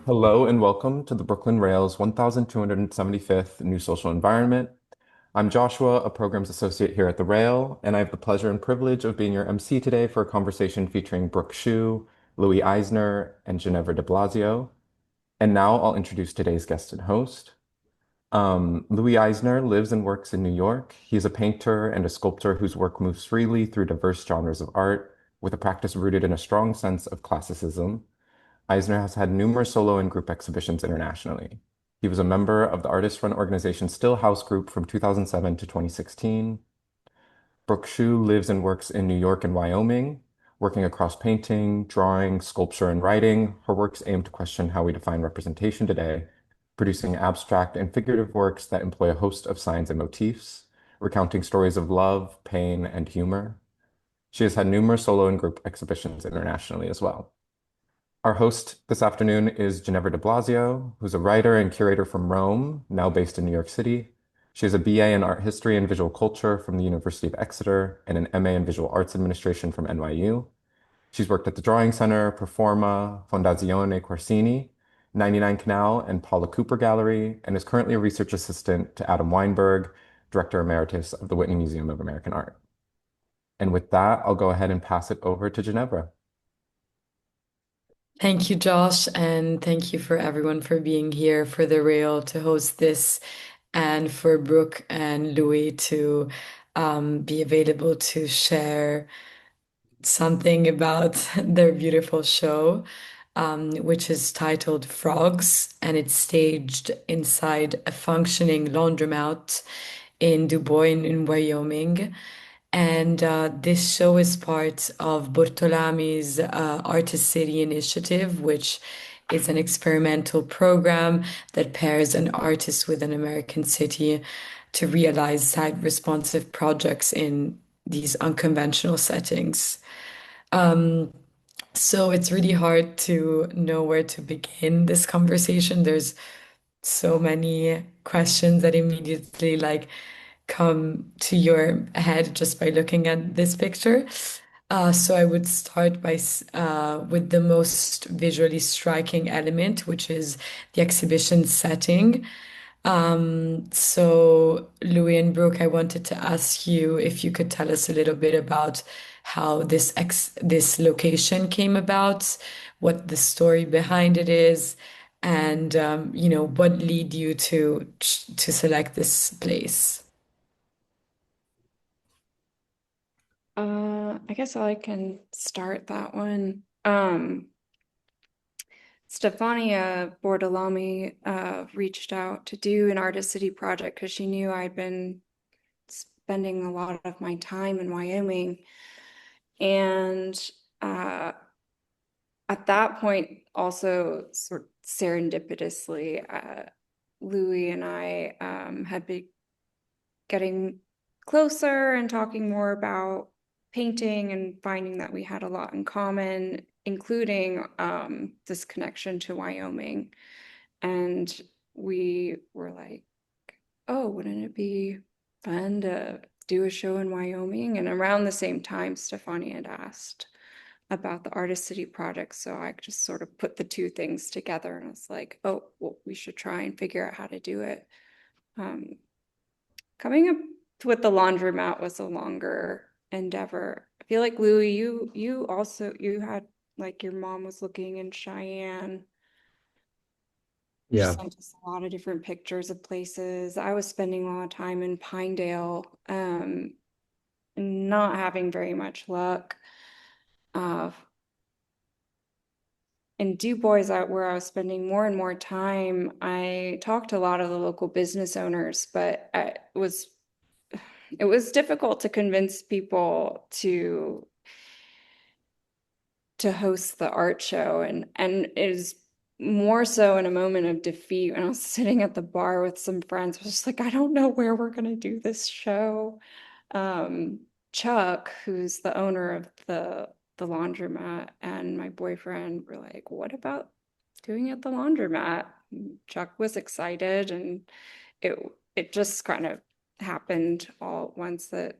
Hello and welcome to the Brooklyn Rail's 1275th New Social Environment. I'm Joshua, a programs associate here at the Rail, and I have the pleasure and privilege of being your MC today for a conversation featuring Brook Hsu, Louis Eisner, and Ginevra de Blasio. And now I'll introduce today's guest and host. Louis Eisner lives and works in New York. He's a painter and a sculptor whose work moves freely through diverse genres of art, with a practice rooted in a strong sense of classicism. Eisner has had numerous solo and group exhibitions internationally. He was a member of the artist-run organization Still House Group from 2007 to 2016. Brook Hsu lives and works in New York and Wyoming, working across painting, drawing, sculpture, and writing. Her works aim to question how we define representation today, producing abstract and figurative works that employ a host of signs and motifs, recounting stories of love, pain, and humor. She has had numerous solo and group exhibitions internationally as well. Our host this afternoon is Ginevra de Blasio, who's a writer and curator from Rome, now based in New York City. She has a BA in art history and visual culture from the University of Exeter and an MA in visual arts administration from NYU. She's worked at the Drawing Center, Performa, Fondazione Corsini, 99 Canal, and Paula Cooper Gallery, and is currently a research assistant to Adam Weinberg, Director Emeritus of the Whitney Museum of American Art. And with that, I'll go ahead and pass it over to Ginevra. Thank you, Josh, and thank you for everyone for being here for the Rail to host this and for Brooke and Louis to be available to share something about their beautiful show, which is titled Frogs, and it's staged inside a functioning laundromat in Du Bois in Wyoming. And this show is part of Bortolami's Artist City initiative, which is an experimental program that pairs an artist with an American city to realize site responsive projects in these unconventional settings. So it's really hard to know where to begin this conversation. There's so many questions that immediately come to your head just by looking at this picture. So I would start with the most visually striking element, which is the exhibition setting. So Louis and Brooke, I wanted to ask you if you could tell us a little bit about how this location came about, what the story behind it is, and what lead you to select this place. I guess I can start that one. Stefania Bordolami reached out to do an Artist City project because she knew I'd been spending a lot of my time in Wyoming. And at that point, also sort of serendipitously, Louis and I had been getting closer and talking more about painting and finding that we had a lot in common, including this connection to Wyoming. And we were like, oh, wouldn't it be fun to do a show in Wyoming? And around the same time, Stefani had asked about the Artist City project. So I just sort of put the two things together and I was like, oh, well, we should try and figure out how to do it. Coming up with the laundromat was a longer endeavor. I feel like Louis, you also you had like your mom was looking in Cheyenne. She Yeah. sent us a lot of different pictures of places. I was spending a lot of time in Pinedale, not having very much luck. Uh, in Du Bois, where I was spending more and more time, I talked to a lot of the local business owners, but it was difficult to convince people to host the art show, and it is more so in a moment of defeat when I was sitting at the bar with some friends. I was just like, I don't know where we're gonna do this show. Chuck, who's the owner of the laundromat, and my boyfriend were like, what about doing it at the laundromat? Chuck was excited, and it just kind of happened all at once that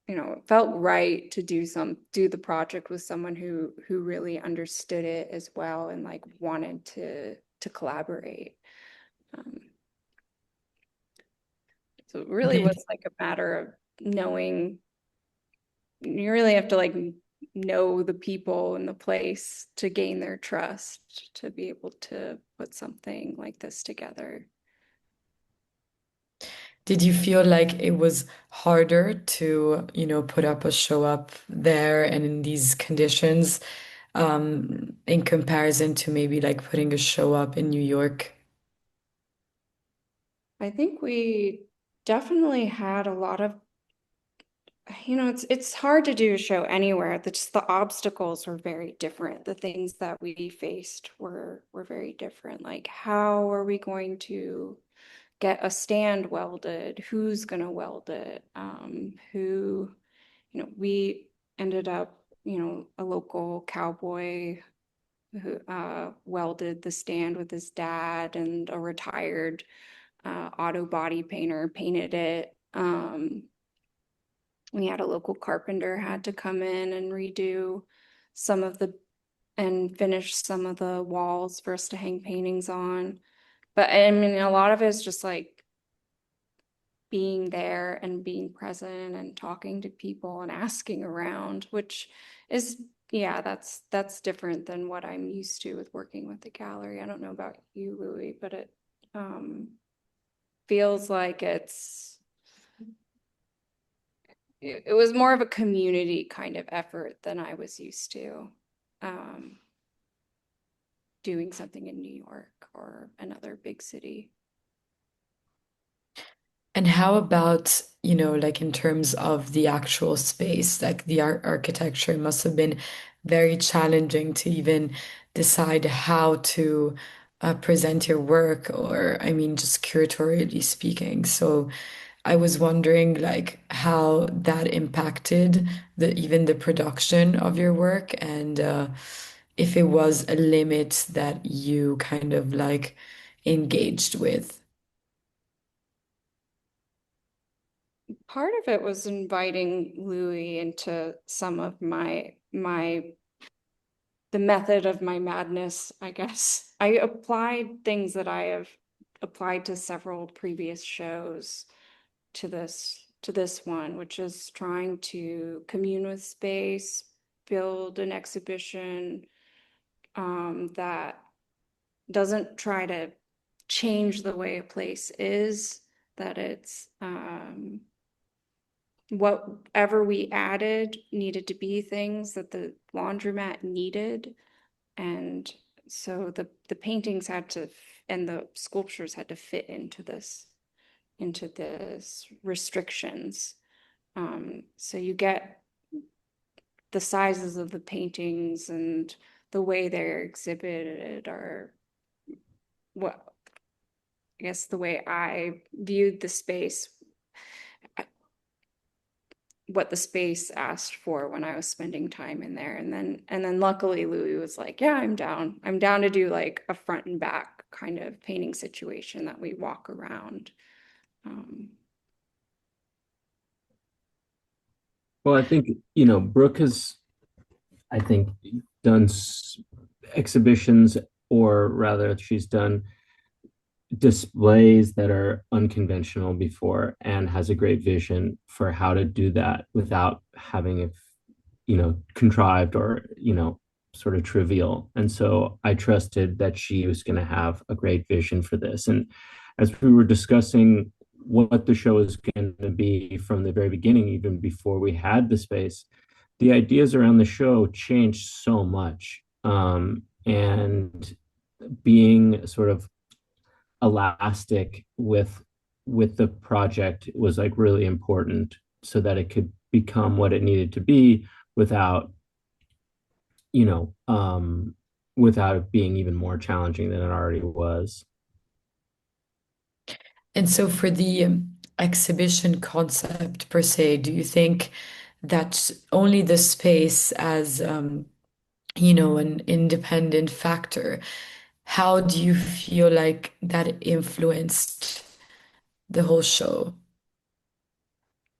it felt right to do the project with someone who really understood it as well and like wanted to collaborate. Um, so it really Did was like a matter of knowing. You really have to like know the people and the place to gain their trust to be able to put something like this together. did you feel like it was harder to, put up a show up there and in these conditions, in comparison to maybe like putting a show up in New York? I think we definitely had a lot of, it's hard to do a show anywhere. Just the obstacles were very different. The things that we faced were very different. Like, how are we going to get a stand welded? Who's going to weld it? We ended up, a local cowboy who welded the stand with his dad, and a retired auto body painter painted it. We had a local carpenter had to come in and redo some of the and finish some of the walls for us to hang paintings on. But I mean, a lot of it is just like being there and being present and talking to people and asking around, which is, yeah, that's different than what I'm used to with working with the gallery. I don't know about you, Louis, but it um, feels like it was more of a community kind of effort than I was used to um, doing something in New York or another big city. And how about, like in terms of the actual space, like the architecture must have been very challenging to even decide how to present your work, or I mean, just curatorially speaking. So I was wondering like how that impacted even the production of your work, and if it was a limit that you kind of like engaged with. Part of it was inviting Louis into some of my the method of my madness, I guess. I applied things that I have applied to several previous shows to this one, which is trying to commune with space, build an exhibition that doesn't try to change the way a place is, that it's whatever we added needed to be things that the laundromat needed. And so the paintings had to and the sculptures had to fit into this restrictions. So you get the sizes of the paintings and the way they're exhibited are what I guess the way I viewed the space, what the space asked for when I was spending time in there. And then luckily Louis was like, yeah, I'm down. I'm down to do like a front and back kind of painting situation that we walk around. Um, Well, I think, Brooke has, I think, done exhibitions, or rather, she's done displays that are unconventional before, and has a great vision for how to do that without having it, contrived or, sort of trivial. And so I trusted that she was going to have a great vision for this. And as we were discussing what the show is going to be from the very beginning, even before we had the space, the ideas around the show changed so much. And being sort of elastic with the project was like really important, so that it could become what it needed to be without, you know, without it being even more challenging than it already was. And so for the exhibition concept per se, do you think that only the space as an independent factor, how do you feel like that influenced the whole show?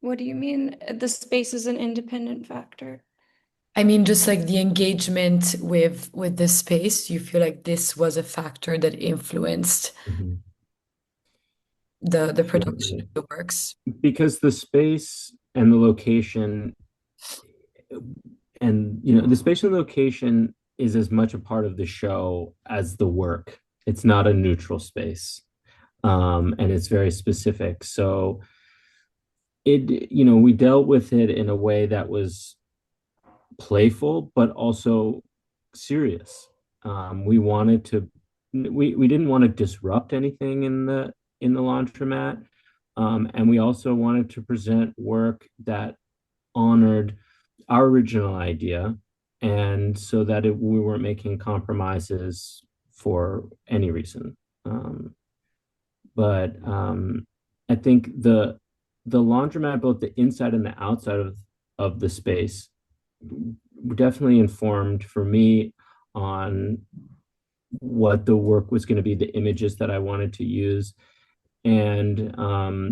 What do you mean? The space is an independent factor? I mean, just like the engagement with the space, you feel like this was a factor that influenced Mhm. the production of Absolutely. the works. Because the space and the location, and the space and location is as much a part of the show as the work. It's not a neutral space. And it's very specific. So we dealt with it in a way that was playful, but also serious. We didn't want to disrupt anything in the laundromat. And we also wanted to present work that honored our original idea, and so that we weren't making compromises for any reason. But I think the laundromat, both the inside and the outside of the space, definitely informed for me on what the work was going to be, the images that I wanted to use, and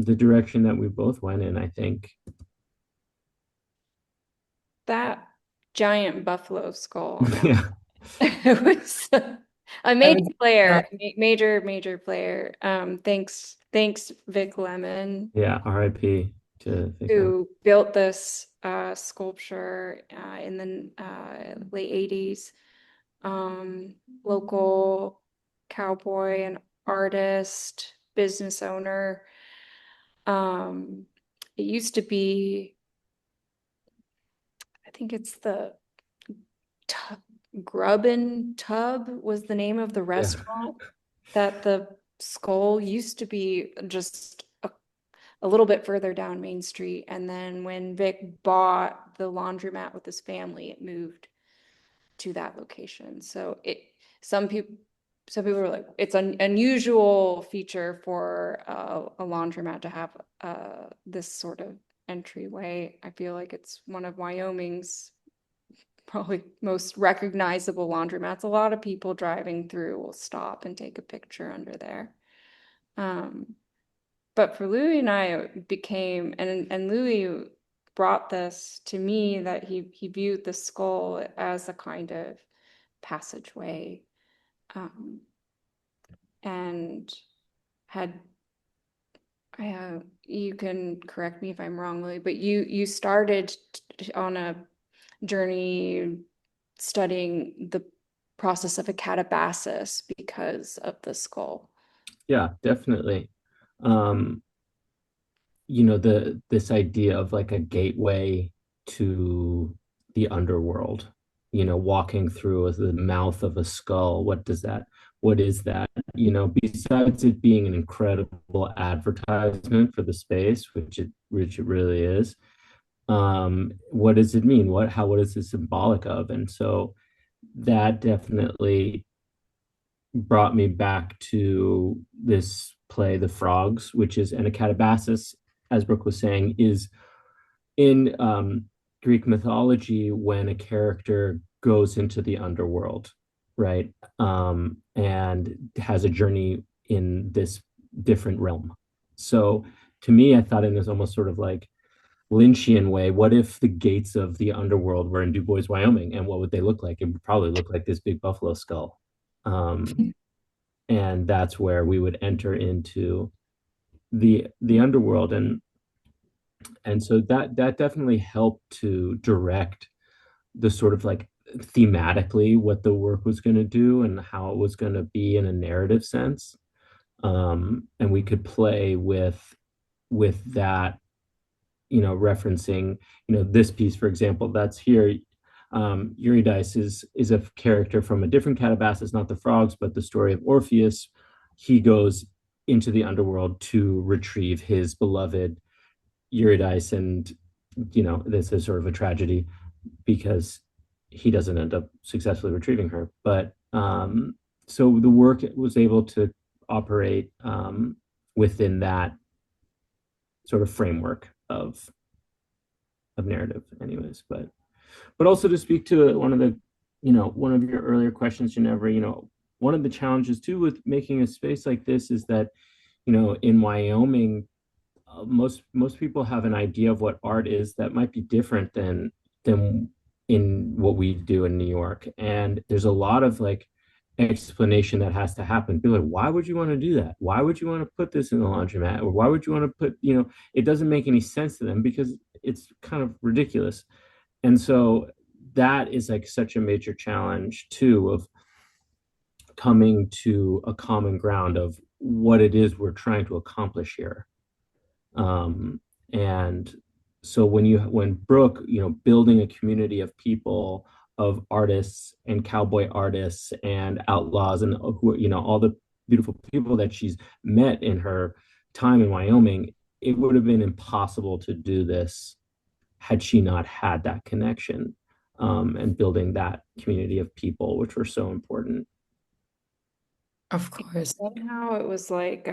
the direction that we both went in, I think. That giant buffalo skull on that. Yeah. It was a I major was player, major player. Thanks, Vic Lemon, Yeah, RIP to Vic. who built this sculpture in the late 80s. Local cowboy and artist, business owner. It used to be, I think it's the Grub and Tub was the name of the Yeah. restaurant that the skull used to be, just a little bit further down Main Street. And then when Vic bought the laundromat with his family, it moved to that location. So some people were like, it's an unusual feature for a laundromat to have this sort of entryway. I feel like it's one of Wyoming's probably most recognizable laundromats. A lot of people driving through will stop and take a picture under there. But for Louis and I, it became, and Louis brought this to me, that he viewed the skull as a kind of passageway, and had, you can correct me if I'm wrong, Louis, but you started on a journey studying the process of a catabasis because of the skull. Yeah, definitely. Um, this idea of like a gateway to the underworld, walking through the mouth of a skull. What is that? Besides it being an incredible advertisement for the space, which it really is, what does it mean? What is it symbolic of? And so that definitely brought me back to this play, The Frogs, which is, and a catabasis, as Brooke was saying, is in Greek mythology when a character goes into the underworld, right? And has a journey in this different realm. So to me, I thought in this almost sort of like Lynchian way, what if the gates of the underworld were in Du Bois, Wyoming, and what would they look like? It would probably look like this big buffalo skull. And that's where we would enter into the underworld, and so that definitely helped to direct the sort of like thematically what the work was going to do and how it was going to be in a narrative sense. And we could play with that, referencing, this piece, for example, that's here. Eurydice is a character from a different Catabasis, not the frogs, but the story of Orpheus. He goes into the underworld to retrieve his beloved Eurydice, and this is sort of a tragedy because he doesn't end up successfully retrieving her. But so the work was able to operate within that sort of framework of narrative, anyways. But also to speak to one of your earlier questions, Ginevra, one of the challenges too with making a space like this is that, in Wyoming, most people have an idea of what art is that might be different than in what we do in New York. And there's a lot of like explanation that has to happen. People are like, why would you want to do that? Why would you want to put this in the laundromat? Or why would you want to put, it doesn't make any sense to them because it's kind of ridiculous. And so that is like such a major challenge too, of coming to a common ground of what it is we're trying to accomplish here. And so when Brook, building a community of people, of artists and cowboy artists and outlaws and who, all the beautiful people that she's met in her time in Wyoming, it would have been impossible to do this had she not had that connection, and building that community of people, which were so important. Of course. Somehow it was like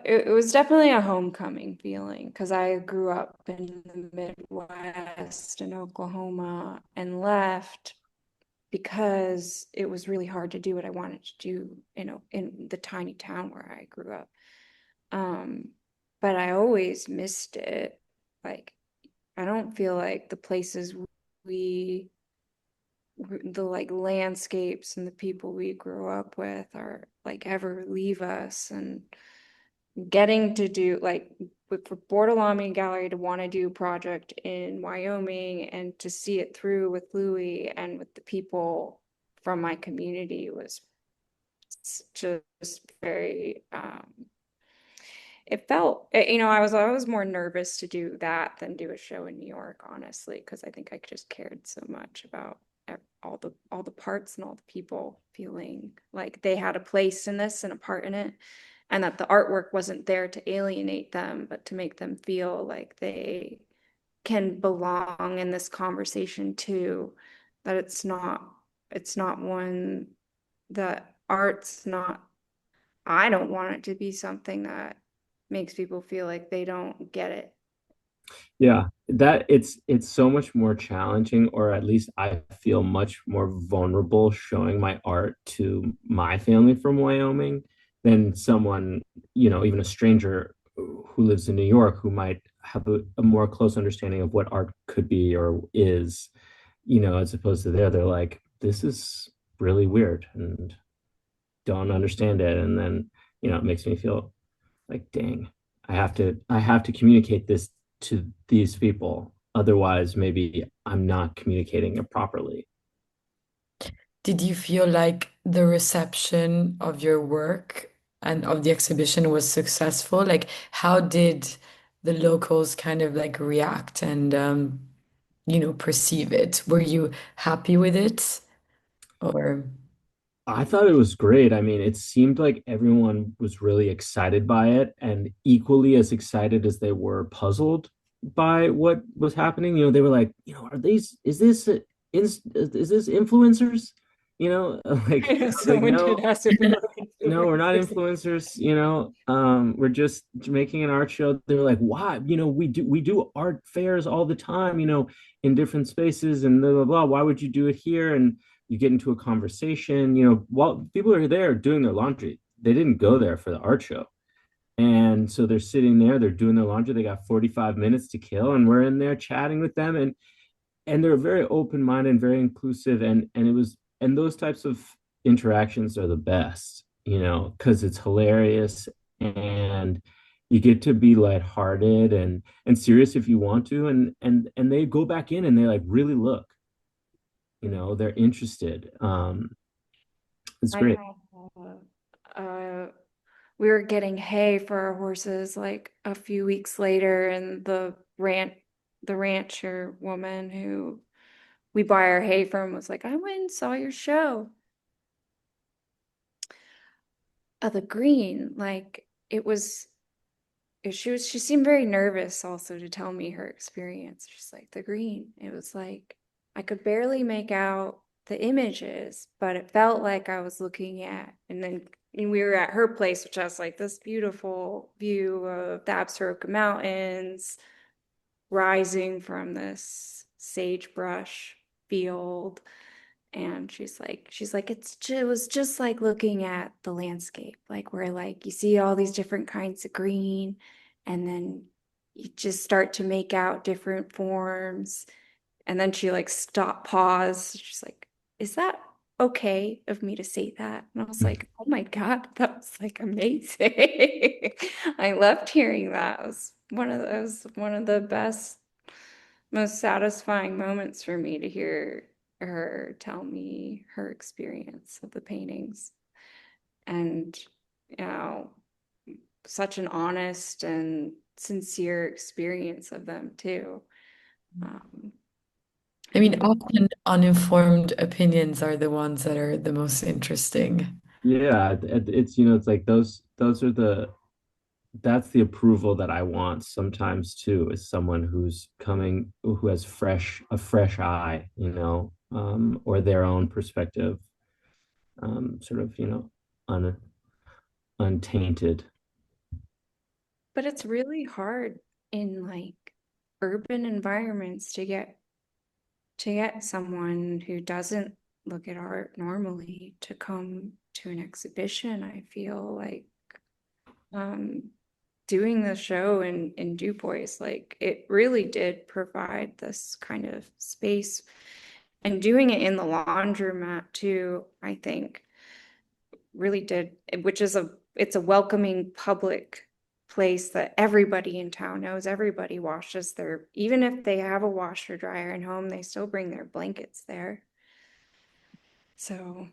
it was definitely a homecoming feeling because I grew up in the Midwest in Oklahoma and left because it was really hard to do what I wanted to do, in the tiny town where I grew up. But I always missed it. Like, I don't feel like the places we the like landscapes and the people we grew up with are like ever leave us, and getting to do like for Almine Gallery to want to do a project in Wyoming and to see it through with Louis and with the people from my community was just very it felt, I was more nervous to do that than do a show in New York, honestly, because I think I just cared so much about all the parts and all the people feeling like they had a place in this and a part in it, and that the artwork wasn't there to alienate them, but to make them feel like they can belong in this conversation too. That it's not one that art's not. I don't want it to be something that makes people feel like they don't get it. Yeah, that it's so much more challenging, or at least I feel much more vulnerable showing my art to my family from Wyoming than someone, even a stranger who lives in New York who might have a more close understanding of what art could be or is, as opposed to they're like, this is really weird and don't understand it. And then, it makes me feel like, dang, I have to communicate this to these people. Otherwise, maybe I'm not communicating it properly. Did you feel like the reception of your work and of the exhibition was successful? Like, how did the locals kind of like react and perceive it? Were you happy with it? Or I thought it was great. I mean, it seemed like everyone was really excited by it and equally as excited as they were puzzled by what was happening. They were like, is this influencers? I Like, know like someone did no, ask if we were no, we're not influencers. influencers, we're just making an art show. They're like, why? We do art fairs all the time, in different spaces and blah blah blah. Why would you do it here? And you get into a conversation, while people are there doing their laundry. They didn't go there for the art show. And so they're sitting there, they're doing their laundry, they got 45 minutes to kill, and we're in there chatting with them. And they're very open-minded and very inclusive. And those types of interactions are the best, because it's hilarious and you get to be lighthearted and serious if you want to. And they go back in and they like really look, they're interested. It's I great. know. We were getting hay for our horses like a few weeks later, and the rancher woman who we buy our hay from was like, I went and saw your show. The green, like she seemed very nervous also to tell me her experience. She's like, the green. It was like I could barely make out the images, but it felt like I was looking at, and we were at her place, which has like this beautiful view of the Absaroka Mountains rising from this sagebrush field. And it was just like looking at the landscape, like where like you see all these different kinds of green, and then you just start to make out different forms. And then she like paused. She's like, is that okay of me to say that? And I was like, oh my God, that was like amazing. I loved hearing that. It was one of the best, most satisfying moments for me to hear her tell me her experience of the paintings. And, you know, such an honest and sincere experience of them too. I mean, often uninformed opinions are the ones that are the most interesting. Yeah, it's it's like those are that's the approval that I want sometimes too, is someone who's coming, who has a fresh eye, or their own perspective, sort of, un, untainted. But it's really hard in like urban environments to get someone who doesn't look at art normally to come to an exhibition. I feel like doing the show in Du Bois, like it really did provide this kind of space, and doing it in the laundromat too, I think really did, which is it's a welcoming public place that everybody in town knows. Everybody washes their, even if they have a washer dryer at home, they still bring their blankets there. So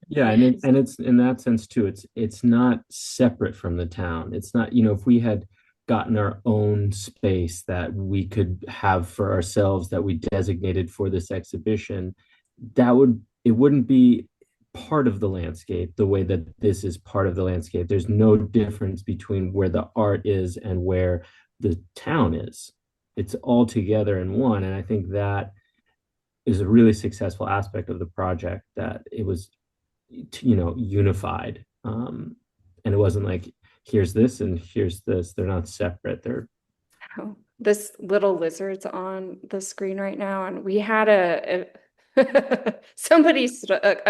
Yeah, and it's in that sense too. It's not separate from the town. It's not, if we had gotten our own space that we could have for ourselves that we designated for this exhibition, it wouldn't be part of the landscape the way that this is part of the landscape. There's no difference between where the art is and where the town is. It's all together in one. And I think that is a really successful aspect of the project, that it was unified, and it wasn't like here's this and here's this. They're not separate. They're this little lizard's on the screen right now, and we had a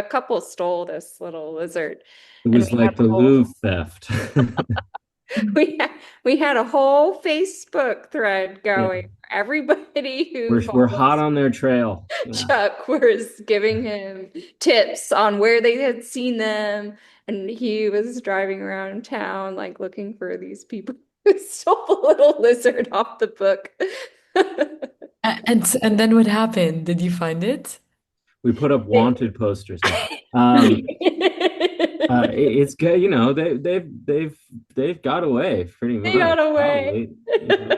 couple stole this little lizard. it And was like the Louvre theft. we had a whole Facebook thread going. Yeah. Everybody who We're hot follows on their trail. Yeah. Chuck was giving him tips on where they had seen them, and he was driving around town like looking for these people who stole the little lizard off the book. And then what happened? Did you find it? We put up wanted posters. It's good, they've got away pretty They got much, away. probably.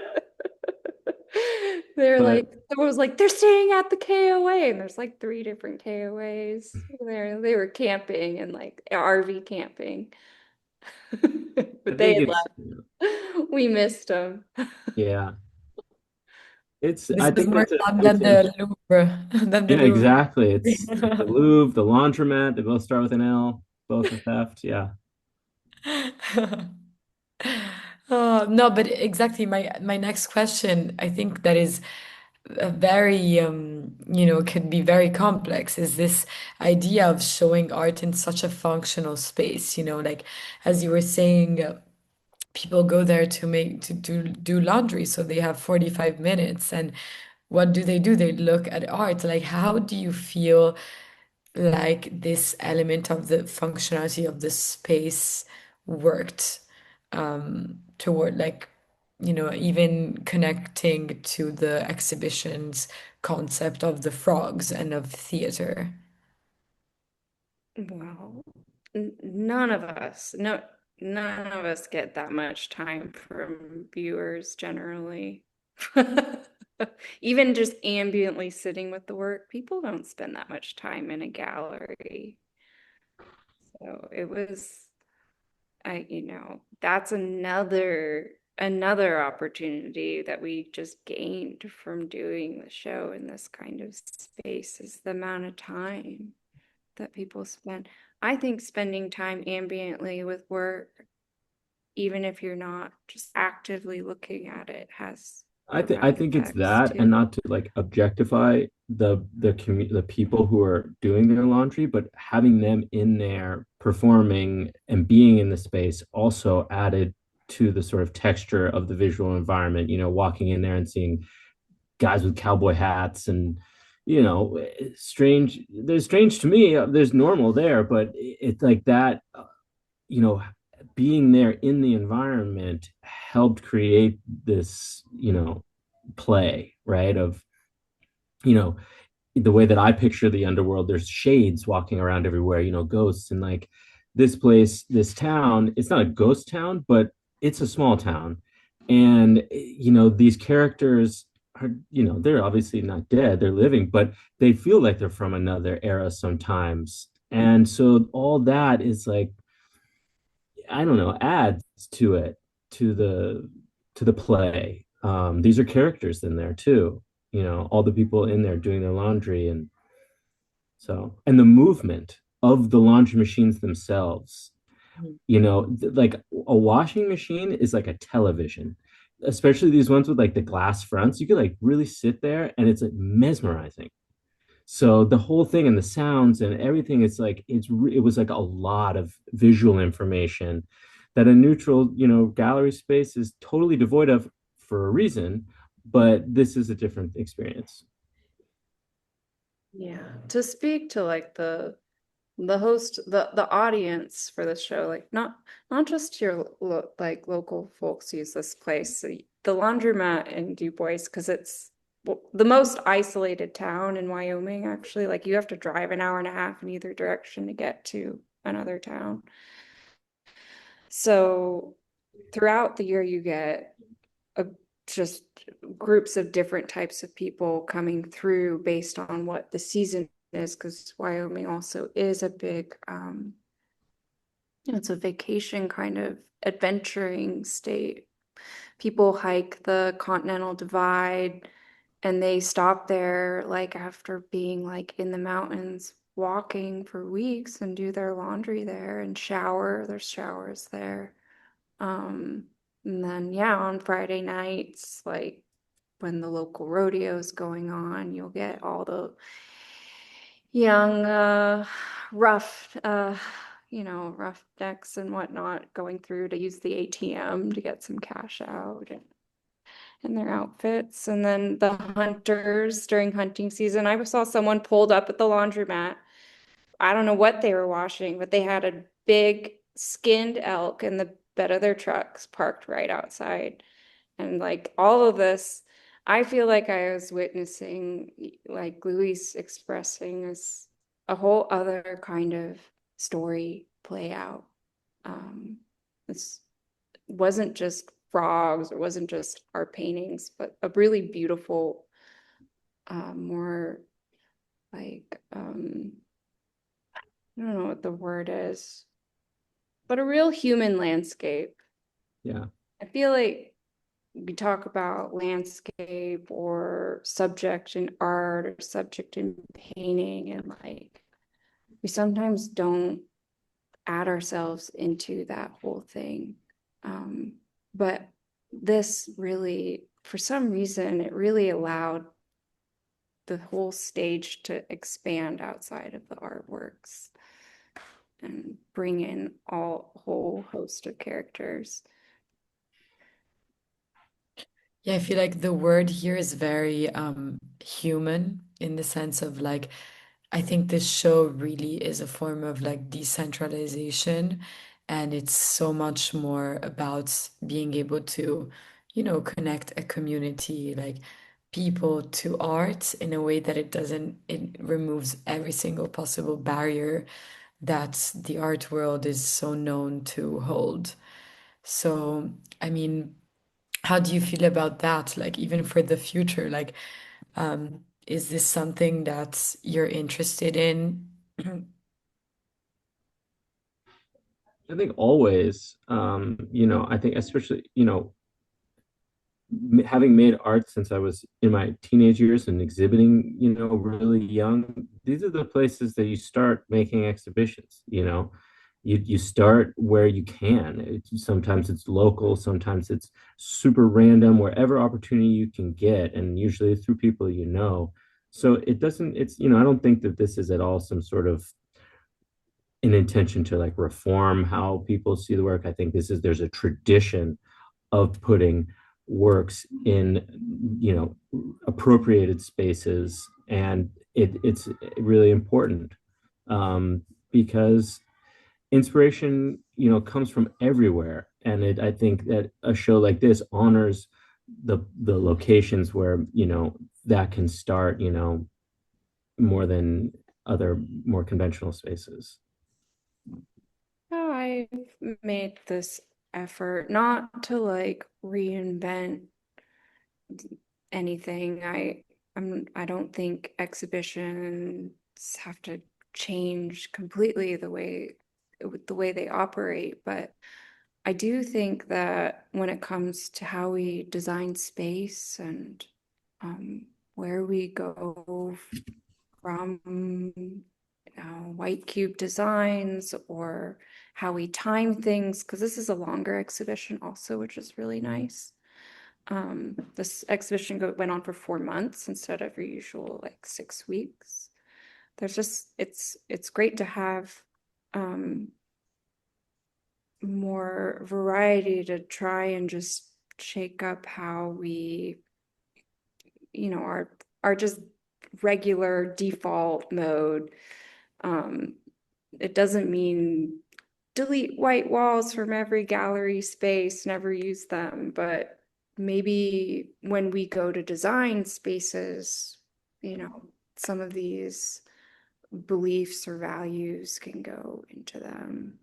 They're But like, someone was like, they're staying at the KOA, and there's like 3 different KOAs. They were camping and like RV camping. I But they think had it's left. We missed them. yeah. This I is think more it's fun it's than in, the Louvre, than the yeah, Louvre. exactly. It's the Louvre, the laundromat. They both start with an L, both a theft. Yeah. Oh, no, but exactly my next question, I think that is a very could be very complex, is this idea of showing art in such a functional space, like as you were saying, people go there to do laundry, so they have 45 minutes, and what do? They look at art. Like, how do you feel like this element of the functionality of the space worked toward, like, even connecting to the exhibition's concept of the frogs and of theater? Well, none of us get that much time from viewers generally. Even just ambiently sitting with the work, people don't spend that much time in a gallery. So it was, that's another opportunity that we just gained from doing the show in this kind of space, is the amount of time that people spend. I think spending time ambiently with work, even if you're not just actively looking at it, has I think it's effects that, and too. not to like objectify the people who are doing their laundry, but having them in there performing and being in the space also added to the sort of texture of the visual environment. You know, walking in there and seeing guys with cowboy hats and strange. There's strange to me. There's normal there, but it's like that. You know, being there in the environment helped create this, play, right? Of, you know, the way that I picture the underworld, there's shades walking around everywhere, ghosts. And like this place, this town, it's not a ghost town, but it's a small town. And, these characters are, they're obviously not dead, they're living, but they feel like they're from another era sometimes. And so all that is like, I don't know, adds to it, to the play. These are characters in there too, all the people in there doing their laundry, and the movement of the laundry machines themselves, like a washing machine is like a television, especially these ones with like the glass fronts. You could like really sit there and it's like mesmerizing. So the whole thing and the sounds and everything, it's like it was like a lot of visual information that a neutral, gallery space is totally devoid of for a reason, but this is a different experience. Yeah. To speak to like the host, the audience for the show, like not just your like local folks use this place. The laundromat in Du Bois, because it's the most isolated town in Wyoming, actually. Like you have to drive an hour and a half in either direction to get to another town. So throughout the year, you get a, just groups of different types of people coming through based on what the season is, because Wyoming also is a big, it's a vacation kind of adventuring state. People hike the Continental Divide and they stop there like after being like in the mountains walking for weeks and do their laundry there and shower. There's showers there. And then yeah, on Friday nights, like when the local rodeo is going on, you'll get all the young, rough, rough decks and whatnot going through to use the ATM to get some cash out in their outfits. And then the hunters during hunting season, I saw someone pulled up at the laundromat. I don't know what they were washing, but they had a big skinned elk in the bed of their trucks parked right outside. And like all of this, I feel like I was witnessing, like Louis expressing this a whole other kind of story play out. This wasn't just frogs, it wasn't just art paintings, but a really beautiful, more like, I don't know what the word is, but a real human landscape. Yeah. I feel like we talk about landscape or subject in art or subject in painting, and like we sometimes don't add ourselves into that whole thing. But this really, for some reason, it really allowed the whole stage to expand outside of the artworks and bring in a whole host of characters. Yeah, I feel like the word here is very human in the sense of like I think this show really is a form of like decentralization, and it's so much more about being able to, connect a community, like people to art in a way that it removes every single possible barrier that the art world is so known to hold. So, I mean, how do you feel about that? Like, even for the future, like, is this something that you're interested in? I think always, I think especially, having made art since I was in my teenage years and exhibiting, really young, these are the places that you start making exhibitions, you start where you can. Sometimes it's local, sometimes it's super random, wherever opportunity you can get, and usually through people you know. So it doesn't, it's, I don't think that this is at all some sort of an intention to like reform how people see the work. I think there's a tradition of putting works in, appropriated spaces, and it's really important, because inspiration, comes from everywhere. And I think that a show like this honors the locations where, that can start, more than other more conventional spaces. Oh, I've made this effort not to like reinvent anything. I don't think exhibitions have to change completely the way they operate, but I do think that when it comes to how we design space and where we go from white cube designs, or how we time things, because this is a longer exhibition also, which is really nice. This exhibition went on for 4 months instead of your usual like 6 weeks. It's great to have more variety to try and just shake up how we, our just regular default mode. It doesn't mean delete white walls from every gallery space, never use them, but maybe when we go to design spaces, some of these beliefs or values can go into them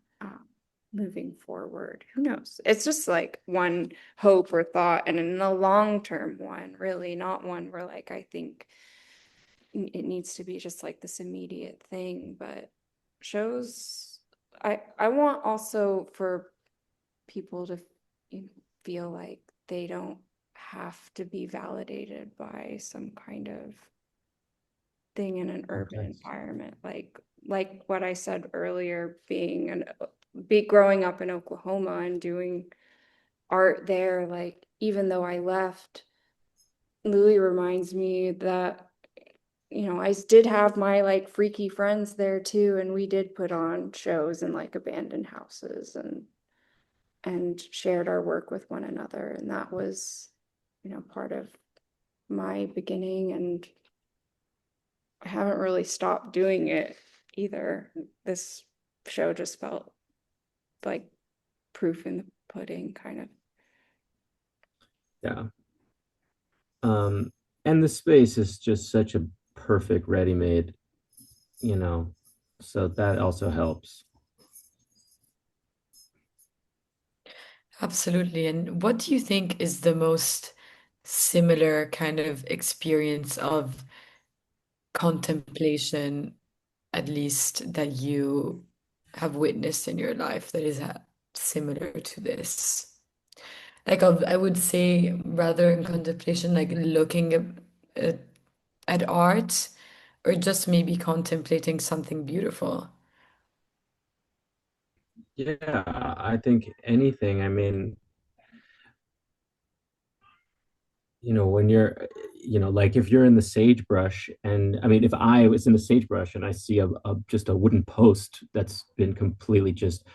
moving forward. Who knows? It's just like one hope or thought, and in the long term one, really not one where like I think it needs to be just like this immediate thing, but shows I want also for people to feel like they don't have to be validated by some kind of thing in an urban environment, like what I said earlier, growing up in Oklahoma and doing art there. Like, even though I left, Louis reminds me that I did have my like freaky friends there too, and we did put on shows in like abandoned houses and shared our work with one another, and that was part of my beginning, and I haven't really stopped doing it either. This show just felt like proof in the pudding, kind of. Yeah. And the space is just such a perfect ready-made, so that also helps. Absolutely. And what do you think is the most similar kind of experience of contemplation, at least that you have witnessed in your life, that is similar to this? Like I would say rather in contemplation, like looking at, at art, or just maybe contemplating something beautiful. Yeah, I think anything. I mean, when you're, like if you're in the sagebrush, and I mean, if I was in the sagebrush and I see just a wooden post that's been completely just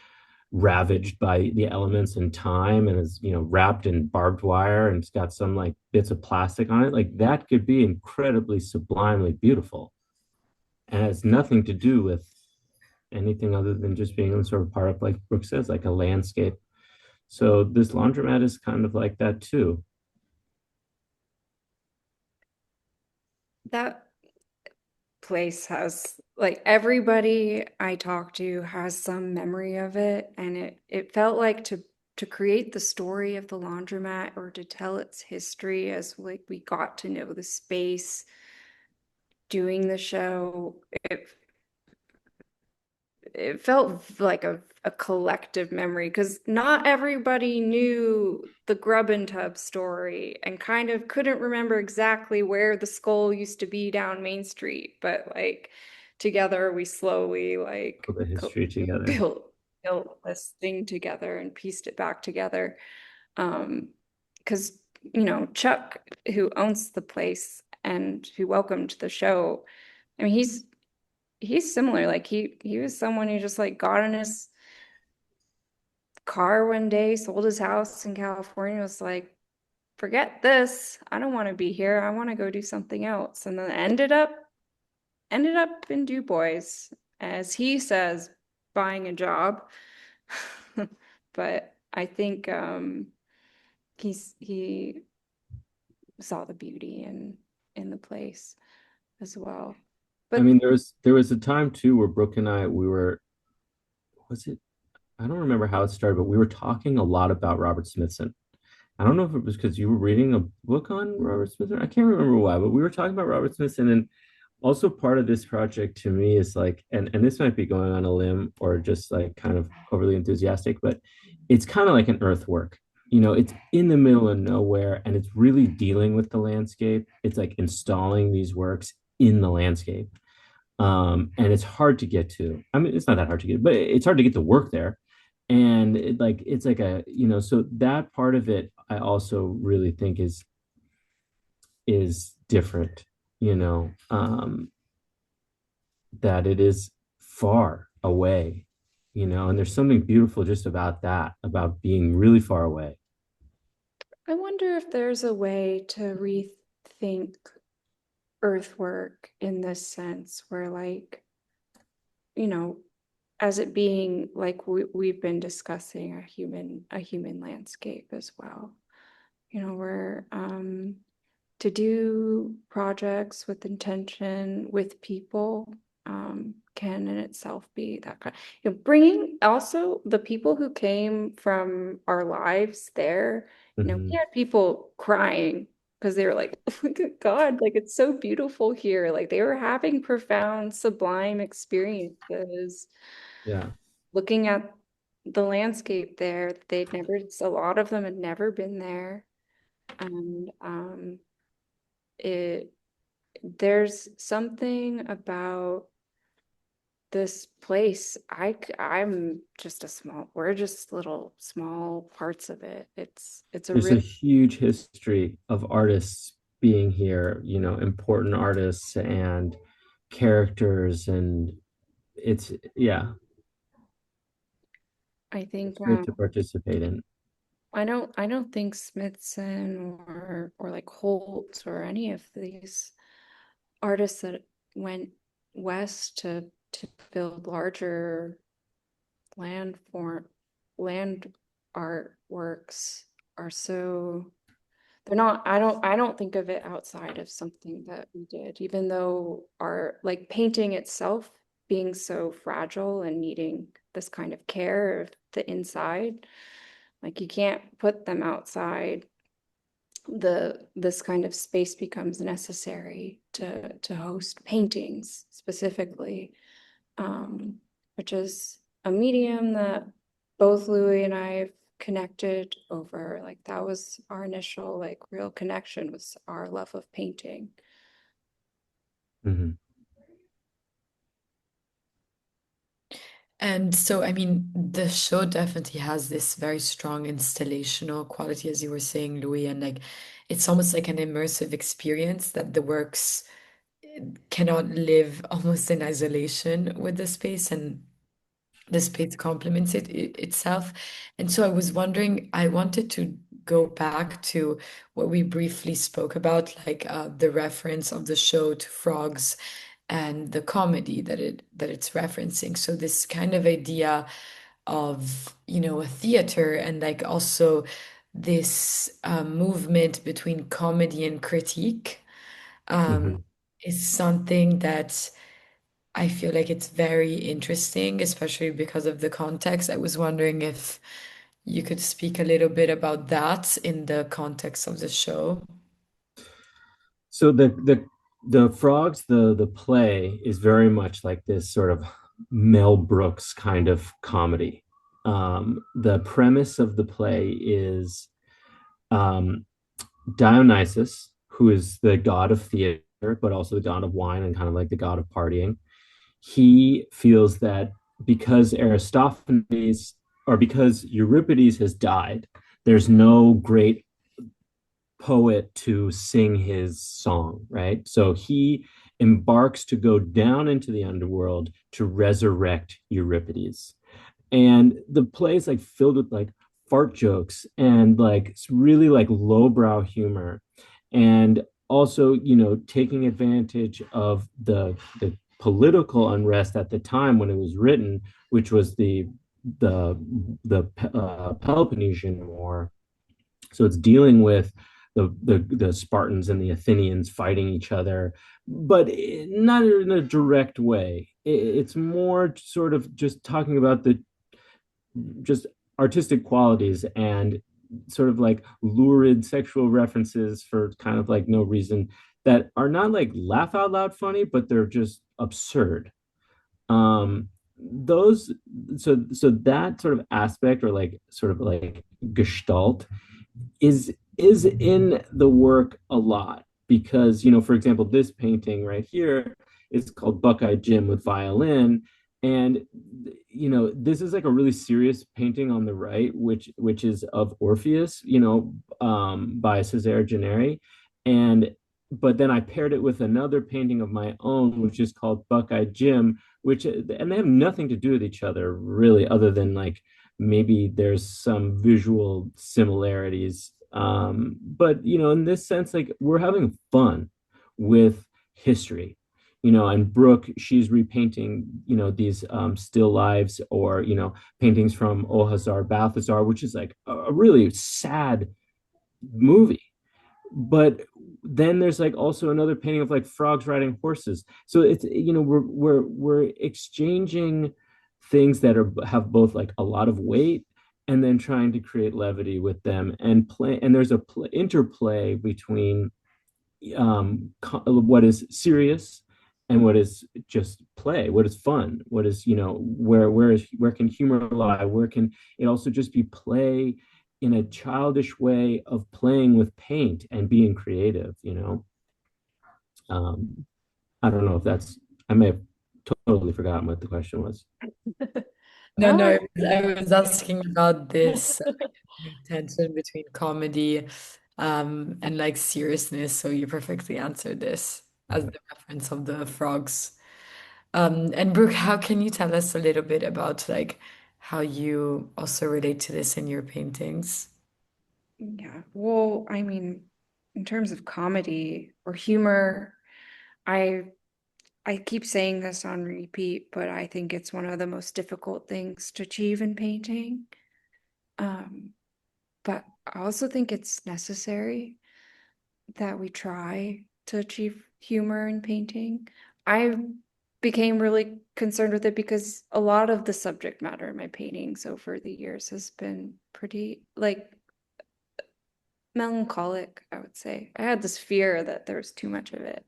ravaged by the elements and time, and is, wrapped in barbed wire, and it's got some like bits of plastic on it, like that could be incredibly sublimely beautiful, and it has nothing to do with anything other than just being sort of part of, like Brooke says, like a landscape. So this laundromat is kind of like that too. That place has, like, everybody I talk to has some memory of it, and it felt like to create the story of the laundromat, or to tell its history as like we got to know the space doing the show. It felt like a collective memory, because not everybody knew the Grub and Tub story and kind of couldn't remember exactly where the skull used to be down Main Street, but like together we slowly like Put the history together. built built this thing together and pieced it back together. Because, Chuck, who owns the place and who welcomed the show, I mean, he's similar. Like he was someone who just like got in his car one day, sold his house in California, was like, forget this. I don't want to be here. I want to go do something else. And then ended up in Du Bois, as he says, buying a job. But I think he saw the beauty in the place as well. I But mean, there was a time too where Brooke and I, was it, I don't remember how it started, but we were talking a lot about Robert Smithson. I don't know if it was because you were reading a book on Robert Smithson. I can't remember why, but we were talking about Robert Smithson. And also part of this project to me is like, and this might be going on a limb or just like kind of overly enthusiastic, but it's kind of like an earthwork. It's in the middle of nowhere and it's really dealing with the landscape. It's like installing these works in the landscape. And it's hard to get to. I mean, it's not that hard to get, but it's hard to get to work there. And it's like so that part of it I also really think is different, that it is far away, and there's something beautiful just about that, about being really far away. I wonder if there's a way to rethink earthwork in this sense where, like, as it being like we've been discussing a human landscape as well, where to do projects with intention with people can in itself be that kind, bringing also the people who came from our lives there. Mhm. We had people crying because they were like, oh my God, like it's so beautiful here. Like they were having profound, sublime experiences Yeah. looking at the landscape there. A lot of them had never been there. And there's something about this place. I'm just we're just little small parts of it. It's a There's a real, huge history of artists being here, important artists and characters, and it's, yeah, I it's think great to participate in. I don't think Smithson or like Holt or any of these artists that went west to build larger land form land artworks are so they're not I don't think of it outside of something that we did, even though our like painting itself being so fragile and needing this kind of care of the inside, like you can't put them outside. This kind of space becomes necessary to host paintings specifically, um, which is a medium that both Louis and I have connected over. Like that was our initial like real connection, was our love of painting. Mhm. And so, I mean, the show definitely has this very strong installational quality, as you were saying, Louis, and like it's almost like an immersive experience that the works cannot live almost in isolation with the space, and the space complements itself. And so I was wondering, I wanted to go back to what we briefly spoke about, like the reference of the show to frogs and the comedy that it's referencing. So this kind of idea of, a theater and like also this movement between comedy and critique um, Mhm. is something that I feel like it's very interesting, especially because of the context. I was wondering if you could speak a little bit about that in the context of the show. So the frogs, the play is very much like this sort of Mel Brooks kind of comedy. The premise of the play is um, Dionysus, who is the god of theater, but also the god of wine and kind of like the god of partying. He feels that because Aristophanes or because Euripides has died, there's no great poet to sing his song, right? So he embarks to go down into the underworld to resurrect Euripides. And the play is like filled with like fart jokes and like it's really like lowbrow humor. And also, taking advantage of the political unrest at the time when it was written, which was the Peloponnesian War. So it's dealing with the Spartans and the Athenians fighting each other, but not in a direct way. It's more sort of just talking about the just artistic qualities and sort of like lurid sexual references for kind of like no reason that are not like laugh out loud funny, but they're just absurd. Those so that sort of aspect or like sort of like gestalt is in the work a lot because for example this painting right here is called Buckeye Jim with violin, and this is like a really serious painting on the right which is of Orpheus by Cesare Gennari, and but then I paired it with another painting of my own which is called Buckeye Jim, which and they have nothing to do with each other really other than like maybe there's some visual similarities. But in this sense, like we're having fun with history, and Brooke, she's repainting, these still lives or, paintings from Ohazar Balthazar, which is like a really sad movie. But then there's like also another painting of like frogs riding horses. So it's we're exchanging things that have both like a lot of weight and then trying to create levity with them and play. And there's a interplay between what is serious and what is just play, what is fun, what is where can humor lie, where can it also just be play in a childish way of playing with paint and being creative. um I don't know if that's I may have totally forgotten what the question was. No, no, I was asking about this tension between comedy and like seriousness. So you perfectly answered this as the reference of the frogs. And Brooke, how can you tell us a little bit about like how you also relate to this in your paintings? Yeah. Well, I mean, in terms of comedy or humor, I I keep saying this on repeat, but I think it's one of the most difficult things to achieve in painting. Um, but I also think it's necessary that we try to achieve humor in painting. I became really concerned with it because a lot of the subject matter in my paintings over the years has been pretty like melancholic, I would say. I had this fear that there was too much of it.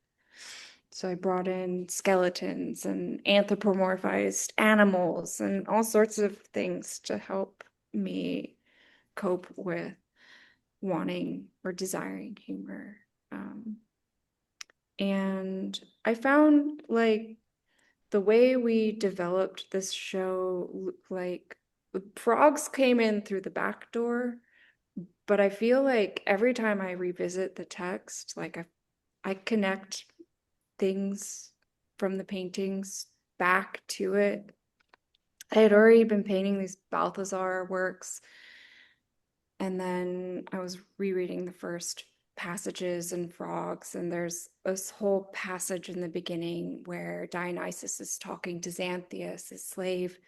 So I brought in skeletons and anthropomorphized animals and all sorts of things to help me cope with wanting or desiring humor. And I found like the way we developed this show, like frogs came in through the back door, but I feel like every time I revisit the text, like I connect things from the paintings back to it. I had already been painting these Balthazar works, and then I was rereading the first passages and frogs, and there's this whole passage in the beginning where Dionysus is talking to Xanthias, his slave,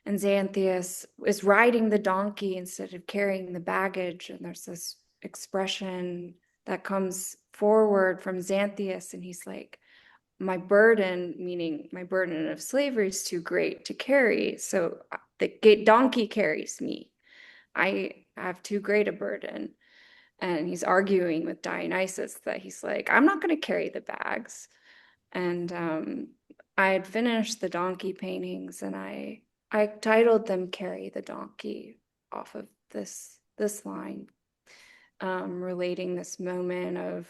and Xanthias is riding the donkey instead of carrying the baggage, and there's this expression that comes forward from Xanthias, and he's like, my burden, meaning my burden of slavery, is too great to carry. So the donkey carries me. I have too great a burden. And he's arguing with Dionysus that he's like, I'm not going to carry the bags. And I had finished the donkey paintings and I titled them Carry the Donkey off of this line, relating this moment of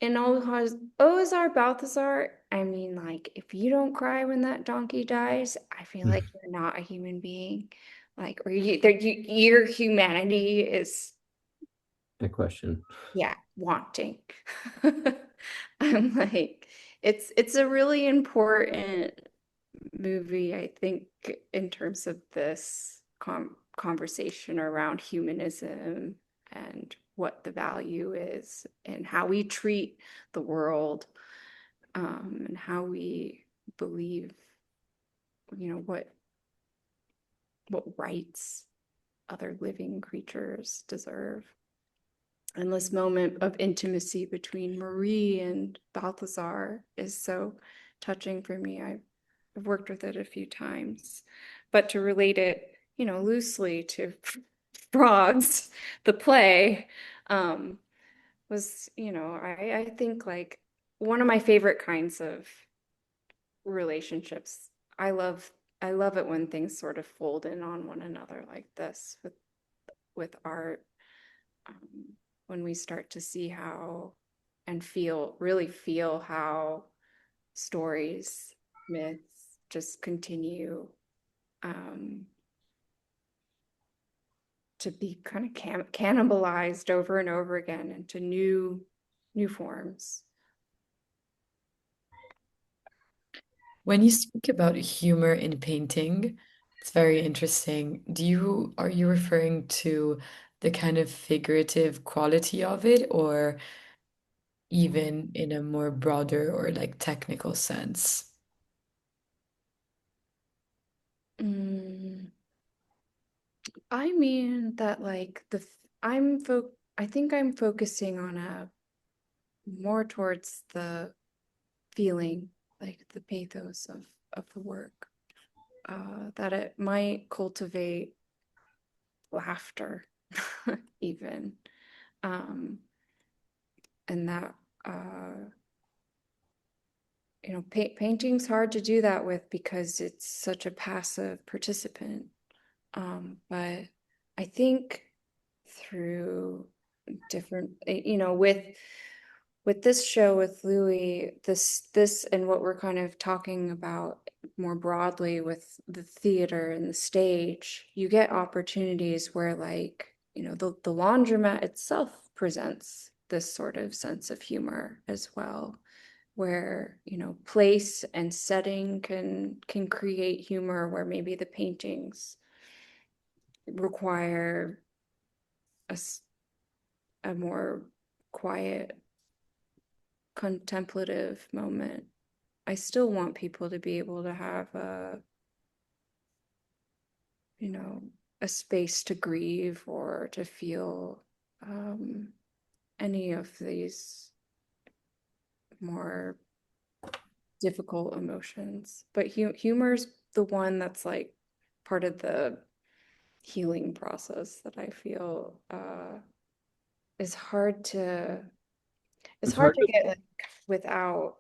in Ozar Balthazar, I mean, like, if you don't cry when that donkey dies, I feel like you're not a human being. Like, or your humanity is, A question. yeah, wanting. I'm like, it's a really important movie, I think, in terms of this conversation around humanism and what the value is and how we treat the world, and how we believe, what rights other living creatures deserve. And this moment of intimacy between Marie and Balthazar is so touching for me. I've worked with it a few times, but to relate it, loosely to Frogs, the play, was, I think like one of my favorite kinds of relationships. I love I love it when things sort of fold in on one another like this with art. Um, when we start to see how and really feel how stories, myths just continue, um, to be kind of cannibalized over and over again into new forms. When you speak about humor in painting, it's very interesting. Are you referring to the kind of figurative quality of it, or even in a more broader or like technical sense? Mm, I mean that like I think I'm focusing on a more towards the feeling, like the pathos of the work, that it might cultivate laughter, even, um, and that, painting's hard to do that with because it's such a passive participant. But I think through different, with this show with Louis, this and what we're kind of talking about more broadly with the theater and the stage, you get opportunities where, like, the laundromat itself presents this sort of sense of humor as well, where, place and setting can create humor where maybe the paintings require a more quiet, contemplative moment. I still want people to be able to have you know, a space to grieve or to feel, any of these more difficult emotions. But humor's the one that's like part of the healing process that I feel, is hard to it's It's hard hard to to, get, like, without,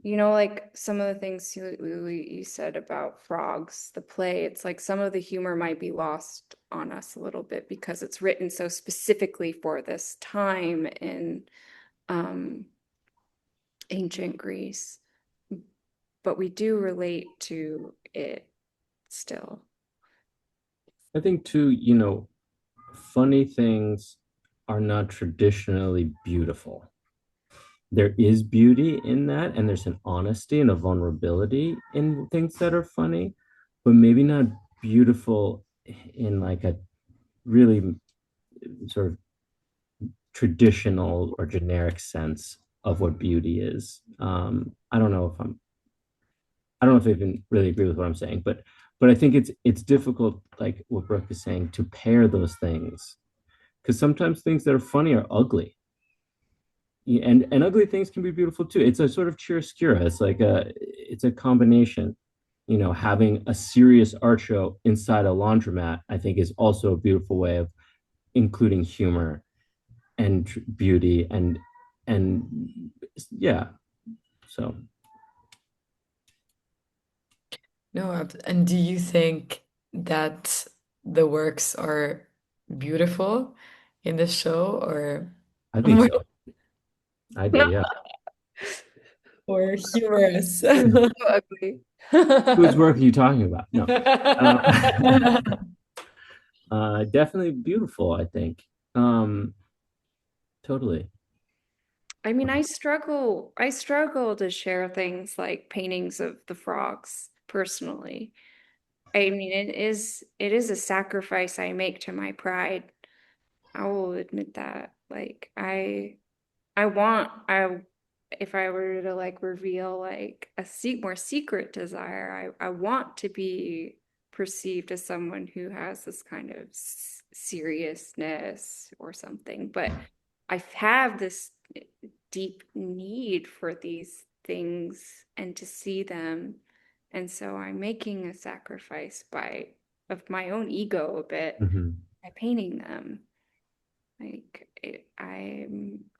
like some of the things you said about Frogs, the play. It's like some of the humor might be lost on us a little bit because it's written so specifically for this time in, um, ancient Greece, but we do relate to it still. I think too, funny things are not traditionally beautiful. There is beauty in that, and there's an honesty and a vulnerability in things that are funny, but maybe not beautiful in like a really sort of traditional or generic sense of what beauty is. I don't know if I even really agree with what I'm saying, but I think it's difficult, like what Brooke is saying, to pair those things because sometimes things that are funny are ugly. And ugly things can be beautiful too. It's a sort of chiaroscuro. It's a combination. Having a serious art show inside a laundromat, I think, is also a beautiful way of including humor and beauty and yeah. So No, and do you think that the works are beautiful in the show, or I think so. I do, yeah. or humorous. So ugly. Whose work are you talking about? No. Uh, definitely beautiful, I think. Um, totally. I mean, I struggle to share things like paintings of the frogs personally. I mean, it is a sacrifice I make to my pride. I will admit that. Like I want I if I were to like reveal like a more secret desire, I want to be perceived as someone who has this kind of seriousness or something. But I have this deep need for these things and to see them. And so I'm making a sacrifice by of my own ego a bit Mhm. by painting them.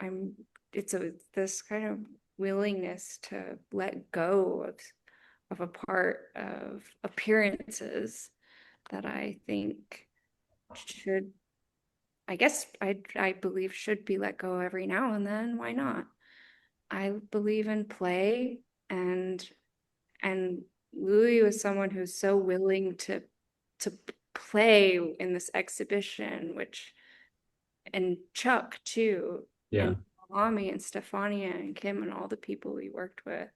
I'm it's a this kind of willingness to let go of a part of appearances that I think should I guess I believe should be let go every now and then. Why not? I believe in play and and Louis was someone who's so willing to play in this exhibition, which and Chuck too, Yeah, and Ami and Stefania and Kim and all the people we worked with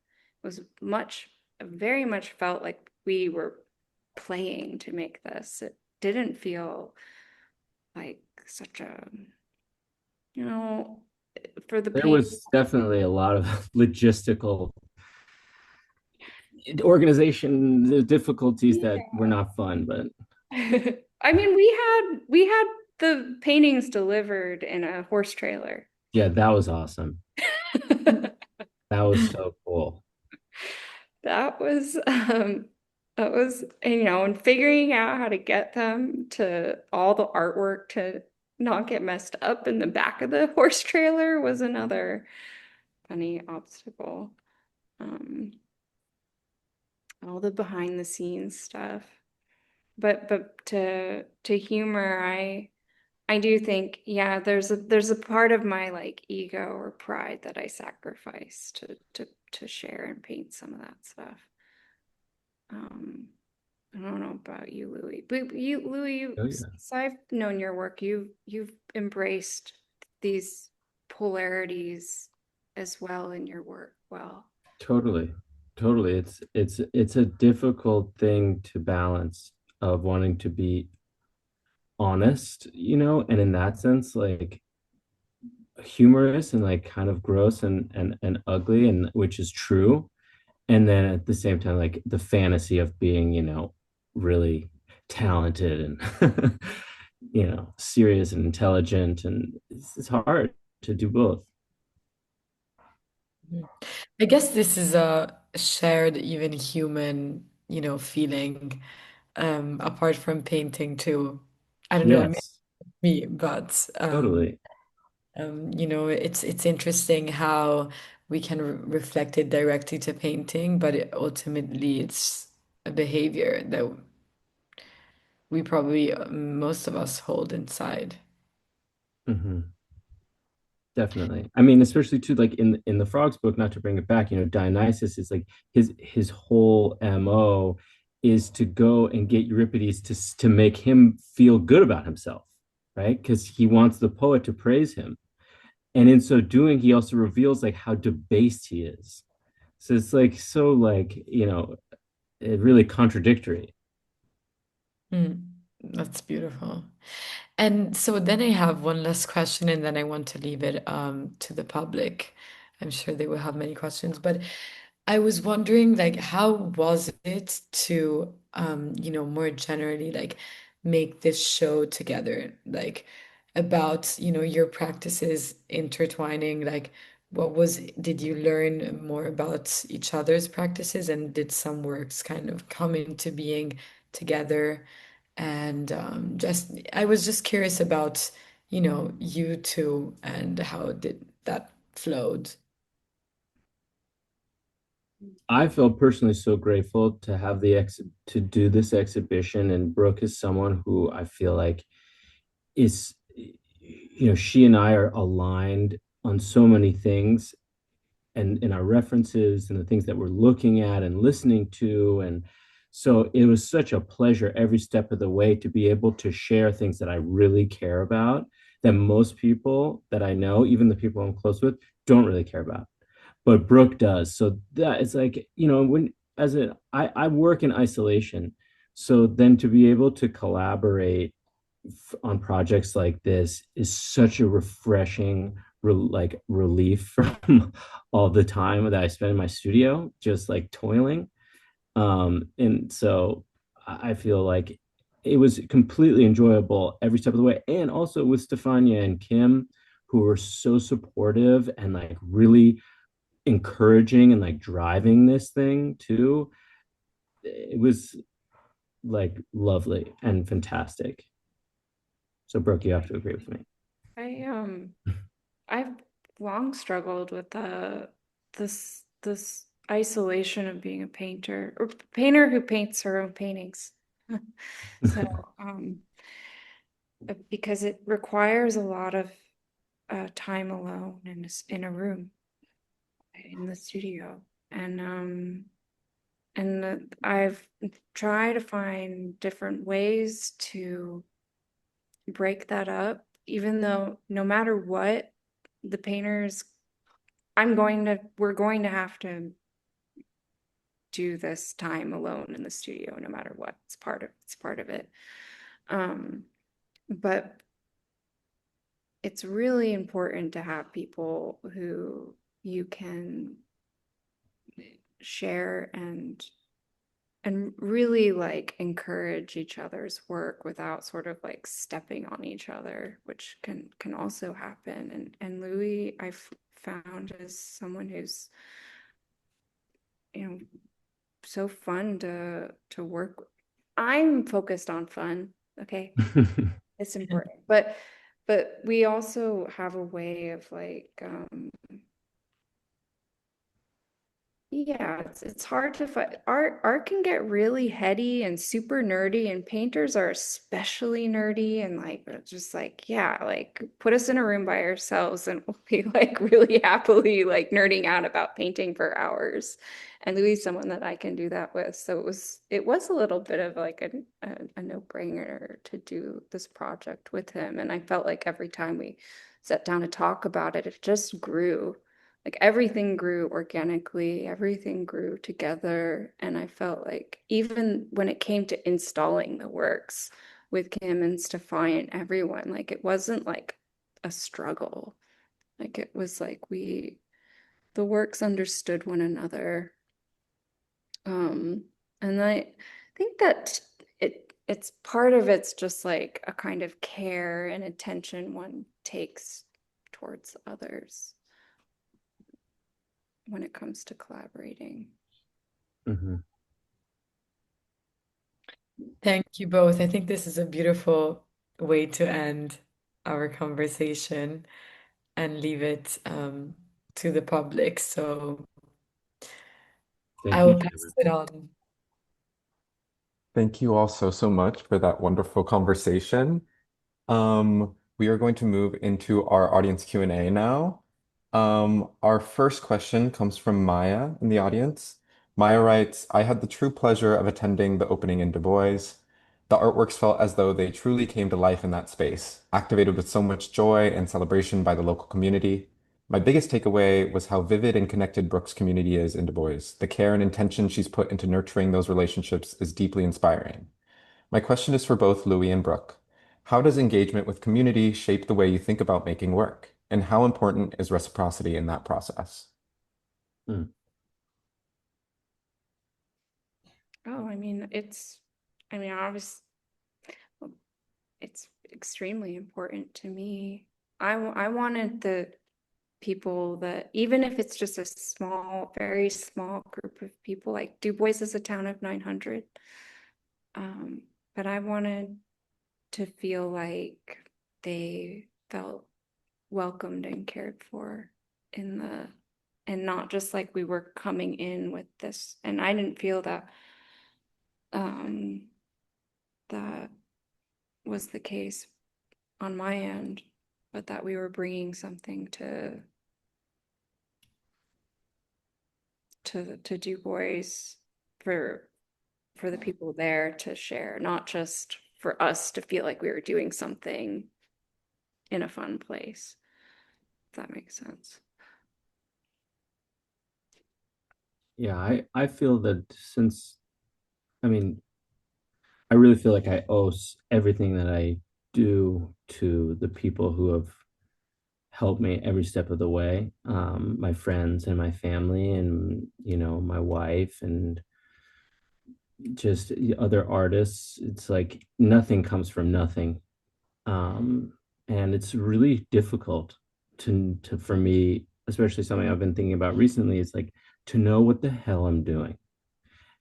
was very much felt like we were playing to make this. It didn't feel like such a, you know, for the there pain. was definitely a lot of logistical organization difficulties that were not fun, but I mean, we had the paintings delivered in a horse trailer. yeah, that was awesome. That was so cool. That was that was you know, and figuring out how to get them to all the artwork to not get messed up in the back of the horse trailer was another funny obstacle. Um, all the behind the scenes stuff. But to humor, I do think, yeah, there's a part of my like ego or pride that I sacrifice to share and paint some of that stuff. Um, I don't know about you, Louis, but Louis, Oh yeah, since I've known your work, you've embraced these polarities as well in your work. Well, totally, totally. It's a difficult thing to balance of wanting to be honest, and in that sense, like humorous and like kind of gross and ugly, and which is true. And then at the same time, like the fantasy of being, really talented and serious and intelligent, and it's hard to do both. I guess this is a shared, even human, feeling, apart from painting too. I don't know, maybe Yes, me, but totally. it's interesting how we can re reflect it directly to painting, but ultimately it's a behavior that we probably most of us hold inside. Hmm. Definitely. I mean, especially too, like in the Frogs book, not to bring it back, Dionysus is like his whole MO is to go and get Euripides to make him feel good about himself, right? Because he wants the poet to praise him. And in so doing, he also reveals like how debased he is. So it's like so like, really contradictory. Mm, that's beautiful. And so then I have one last question, and then I want to leave it to the public. I'm sure they will have many questions, but I was wondering, like, how was it to, more generally, like, make this show together, like, about, your practices intertwining, like, did you learn more about each other's practices, and did some works kind of come into being together? And I was just curious about, you two and how did that flowed. I feel personally so grateful to have to do this exhibition, and Brooke is someone who I feel like is, she and I are aligned on so many things, and in our references and the things that we're looking at and listening to. And so it was such a pleasure every step of the way to be able to share things that I really care about that most people that I know, even the people I'm close with, don't really care about. But Brooke does. So that it's like, when I work in isolation. So then to be able to collaborate on projects like this is such a refreshing relief from all the time that I spend in my studio, just like toiling. And so I feel like it was completely enjoyable every step of the way. And also with Stefania and Kim, who were so supportive and like really encouraging and like driving this thing too. It was like lovely and fantastic. So Brooke, you have to agree with me. I've long struggled with this isolation of being a painter or painter who paints her own paintings. So because it requires a lot of time alone in a room in the studio, and I've tried to find different ways to break that up, even though no matter what, the painters, we're going to have to do this time alone in the studio, no matter what. It's part of it. But it's really important to have people who you can share and really like encourage each other's work without sort of like stepping on each other, which can also happen. And Louis, I've found, is someone who's, so fun to work with. I'm focused on fun, okay? It's important. But we also have a way of like yeah, it's hard to find. Art can get really heady and super nerdy, and painters are especially nerdy and like just like, yeah, like put us in a room by ourselves and we'll be like really happily like nerding out about painting for hours. And Louis is someone that I can do that with. So it was a little bit of like a no-brainer to do this project with him. And I felt like every time we sat down to talk about it, it just grew. Like everything grew organically, everything grew together. And I felt like even when it came to installing the works with Kim and Stefan and everyone, like it wasn't like a struggle. Like it was like the works understood one another. And I think that it's part of it's just like a kind of care and attention one takes towards others when it comes to collaborating. Mm-hmm. Thank you both. I think this is a beautiful way to end our conversation and leave it to the public. So I Thank you, will pass Ginevra. it on. Thank you all so much for that wonderful conversation. We are going to move into our audience Q&A now. Our first question comes from Maya in the audience. Maya writes, I had the true pleasure of attending the opening in Du Bois. The artworks felt as though they truly came to life in that space, activated with so much joy and celebration by the local community. My biggest takeaway was how vivid and connected Brooke's community is in Du Bois. The care and intention she's put into nurturing those relationships is deeply inspiring. My question is for both Louis and Brooke. How does engagement with community shape the way you think about making work? And how important is reciprocity in that process? Mm. Oh, I mean, obviously, it's extremely important to me. I wanted the people that, even if it's just a small, very small group of people, like Du Bois is a town of 900. But I wanted to feel like they felt welcomed and cared for and not just like we were coming in with this. And I didn't feel that that was the case on my end, but that we were bringing something to to Du Bois for the people there to share, not just for us to feel like we were doing something in a fun place. If that makes sense. Yeah, I feel that since, I mean, I really feel like I owe everything that I do to the people who have helped me every step of the way. My friends and my family, and my wife, and just other artists. It's like nothing comes from nothing, and it's really difficult to for me, especially something I've been thinking about recently. It's like to know what the hell I'm doing.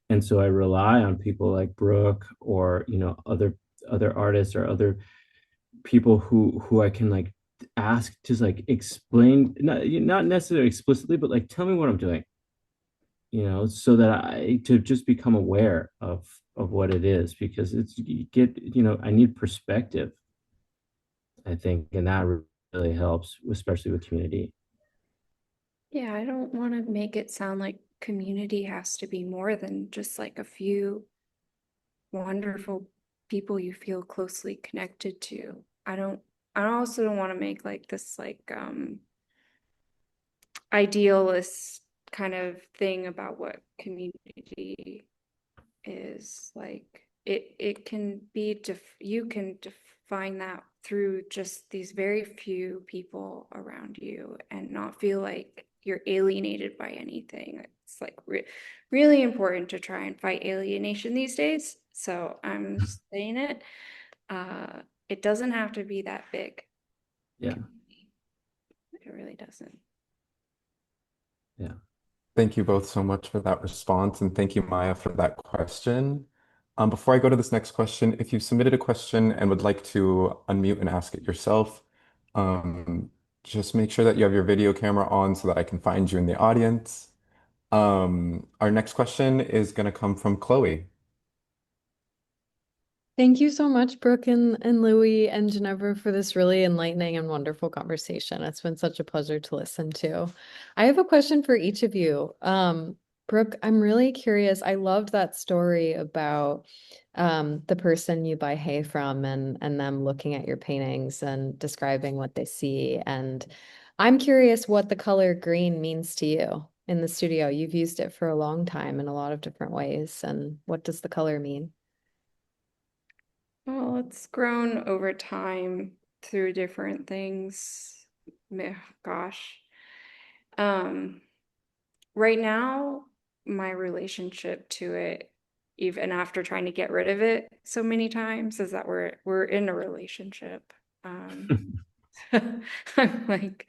And so I rely on people like Brook, or other artists, or other people who I can like ask, just like explain, not necessarily explicitly, but like tell me what I'm doing, so that I to just become aware of what it is, because it's you get, I need perspective, I think, and that really helps, especially with community. Yeah, I don't want to make it sound like community has to be more than just like a few wonderful people you feel closely connected to. I also don't want to make like this like idealist kind of thing about what community is. Like it can be you can define that through just these very few people around you and not feel like you're alienated by anything. It's like really important to try and fight alienation these days. So I'm saying it. It doesn't have to be that big. Yeah. It really doesn't. Yeah. Thank you both so much for that response, and thank you, Maya, for that question. Before I go to this next question, if you submitted a question and would like to unmute and ask it yourself, um, just make sure that you have your video camera on so that I can find you in the audience. Our next question is going to come from Chloe. Thank you so much, Brooke and Louie and Ginevra, for this really enlightening and wonderful conversation. It's been such a pleasure to listen to. I have a question for each of you. Brooke, I'm really curious. I loved that story about the person you buy hay from and them looking at your paintings and describing what they see. And I'm curious what the color green means to you in the studio. You've used it for a long time in a lot of different ways. And what does the color mean? Well, it's grown over time through different things. Gosh. Um, right now, my relationship to it, even after trying to get rid of it so many times, is that we're in a relationship. I'm like,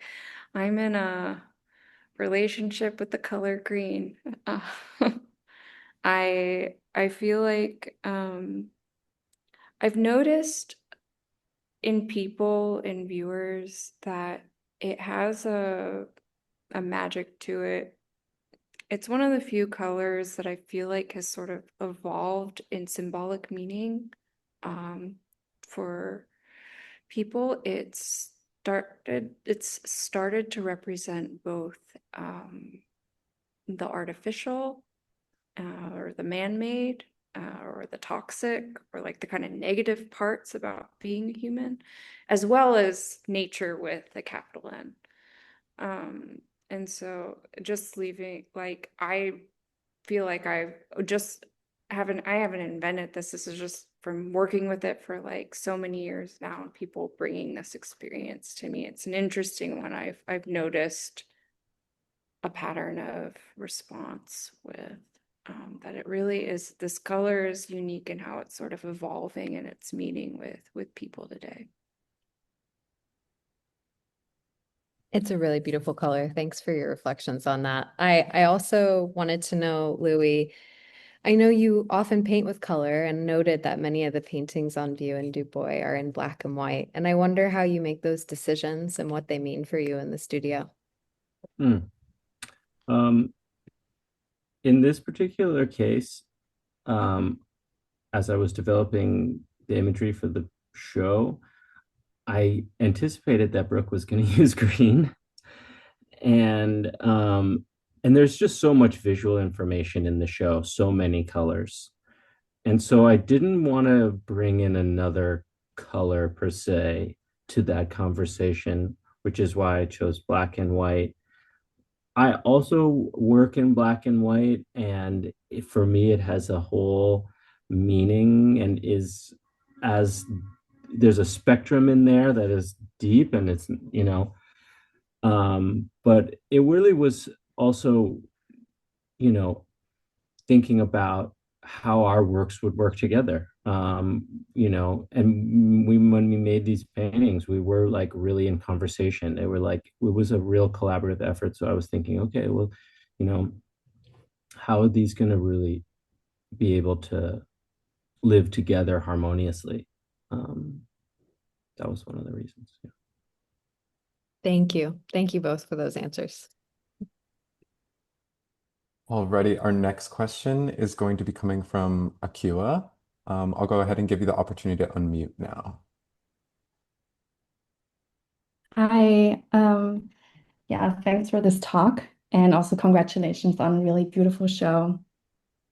I'm in a relationship with the color green. Uh, I feel like I've noticed in people and viewers that it has a magic to it. It's one of the few colors that I feel like has sort of evolved in symbolic meaning for people. It's started to represent both the artificial or the man-made or the toxic or like the kind of negative parts about being human, as well as nature with a capital N. And so just leaving, like, I feel like I haven't invented this. This is just from working with it for like so many years now, and people bringing this experience to me. It's an interesting one. I've noticed a pattern of response with that it really is, this color is unique in how it's sort of evolving in its meaning with people today. It's a really beautiful color. Thanks for your reflections on that. I also wanted to know, Louis, I know you often paint with color and noted that many of the paintings on view in Du Bois are in black and white. And I wonder how you make those decisions and what they mean for you in the studio. Hmm. Um, in this particular case, um, as I was developing the imagery for the show, I anticipated that Brooke was going to use green, and and there's just so much visual information in the show, so many colors. And so I didn't want to bring in another color per se to that conversation, which is why I chose black and white. I also work in black and white, and for me, it has a whole meaning and is as there's a spectrum in there that is deep, and it's, but it really was also, you know, thinking about how our works would work together. And when we made these paintings, we were like really in conversation. They were like, it was a real collaborative effort. So I was thinking, okay, well, you know, how are these going to really be able to live together harmoniously? Um, that was one of the reasons. Yeah. Thank you. Thank you both for those answers. Alrighty, our next question is going to be coming from Akua. I'll go ahead and give you the opportunity to unmute now. Hi, yeah, thanks for this talk and also congratulations on a really beautiful show.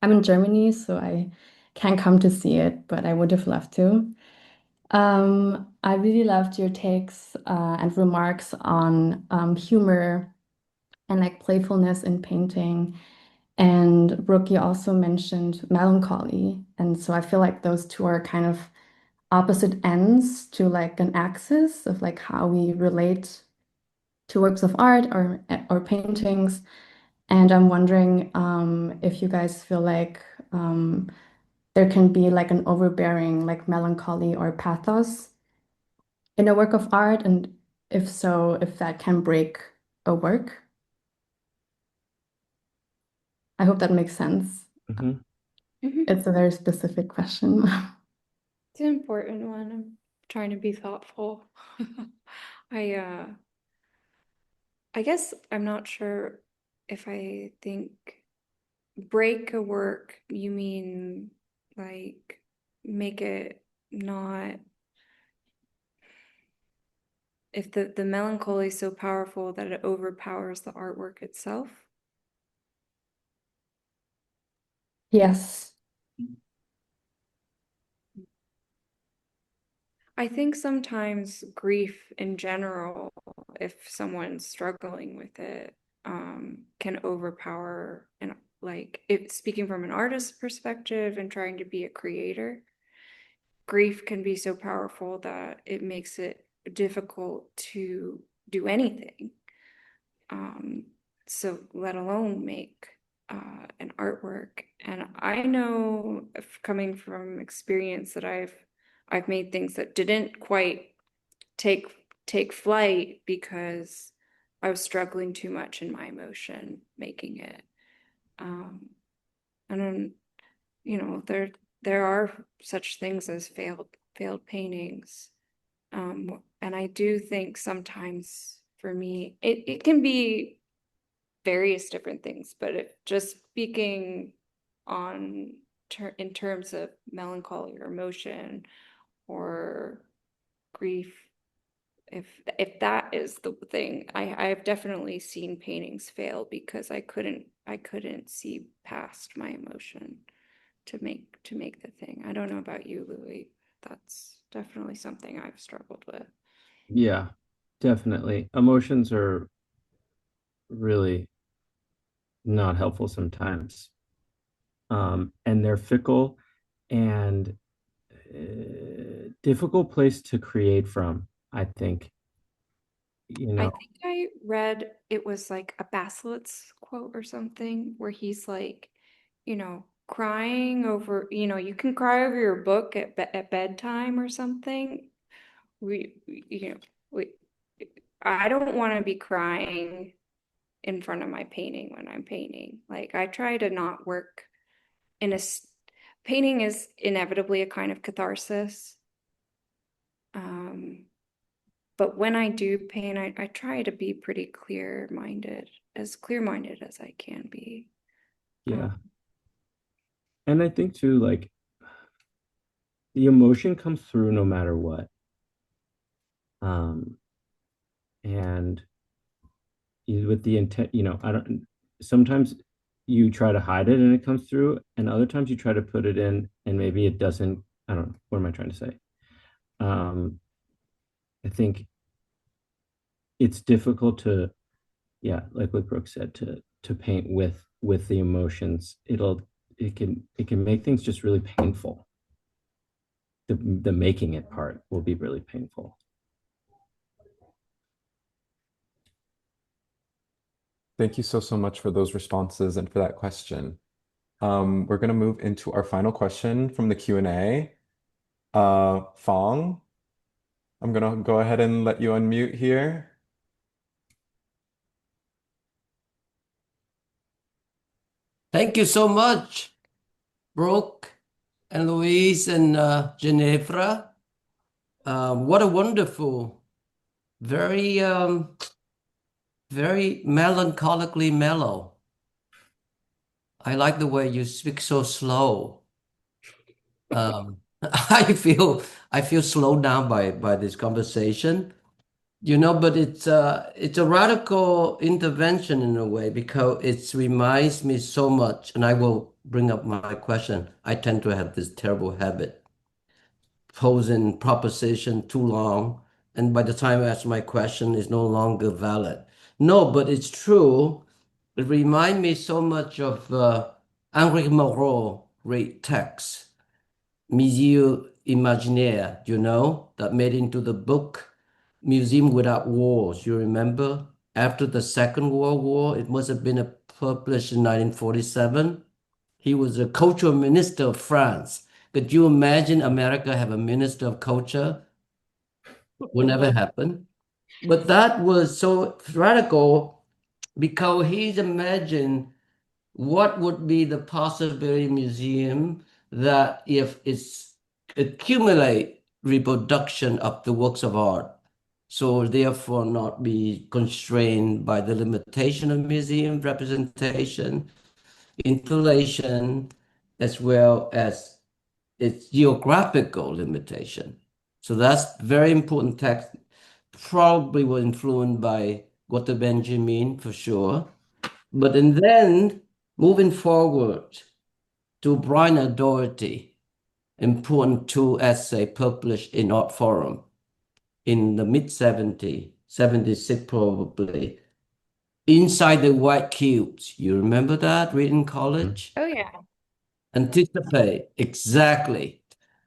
I'm in Germany, so I can't come to see it, but I would have loved to. I really loved your takes and remarks on humor and like playfulness in painting. And Brooke, you also mentioned melancholy. And so I feel like those two are kind of opposite ends to like an axis of like how we relate to works of art or paintings. And I'm wondering if you guys feel like there can be like an overbearing like melancholy or pathos in a work of art, and if so, if that can break a work. I hope that makes sense. Mhm. It's a very specific question. It's an important one. I'm trying to be thoughtful. I I guess I'm not sure if I think break a work, you mean like make it not, if the melancholy is so powerful that it overpowers the artwork itself? Yes. I think sometimes grief in general, if someone's struggling with it, can overpower, and like if speaking from an artist's perspective and trying to be a creator, grief can be so powerful that it makes it difficult to do anything. So let alone make an artwork. And I know coming from experience that I've made things that didn't quite take flight because I was struggling too much in my emotion making it. And then, there are such things as failed paintings. And I do think sometimes for me, it can be various different things, but just speaking on in terms of melancholy or emotion or grief, if that is the thing, I've definitely seen paintings fail because I couldn't see past my emotion to make the thing. I don't know about you, Louis. That's definitely something I've struggled with. Yeah, definitely. Emotions are really not helpful sometimes. And they're fickle and difficult place to create from, I think. I think I read it was like a Baselitz quote or something where he's like, crying over, you can cry over your book at bedtime or something. We I don't want to be crying in front of my painting when I'm painting. Like I try to not work in painting is inevitably a kind of catharsis. But when I do paint, I try to be pretty clear-minded as I can be. Yeah. And I think too, like the emotion comes through no matter what. And with the intent, I don't, sometimes you try to hide it and it comes through, and other times you try to put it in and maybe it doesn't. I don't know. What am I trying to say? I think it's difficult to, yeah, like what Brooke said, to paint with the emotions. It can make things just really painful. The making it part will be really painful. Thank you so much for those responses and for that question. We're going to move into our final question from the Q&A. Fong, I'm going to go ahead and let you unmute here. Thank you so much, Brooke and Louise and Ginevra. What a wonderful, very melancholically mellow. I like the way you speak so slow. I feel slowed down by this conversation, but it's a radical intervention in a way because it reminds me so much, and I will bring up my question. I tend to have this terrible habit, posing proposition too long, and by the time I ask my question, it's no longer valid. No, but it's true. It reminds me so much of Henri Moreau great text, Musée Imaginaire, that made into the book Museum Without Walls. You remember? After the Second World War, it must have been published in 1947. He was a cultural minister of France. Could you imagine America have a minister of culture? Will never happen. But that was so radical because he's imagined what would be the possibility museum that if it's accumulate reproduction of the works of art, so therefore not be constrained by the limitation of museum representation, installation, as well as its geographical limitation. So that's very important text. Probably was influenced by Walter Benjamin for sure. But and then moving forward to Brian Doherty, important two essay published in Art Forum in the mid-70s, 76 probably. Inside the White Cubes, you remember that, read in college? Oh, yeah. Anticipate, exactly.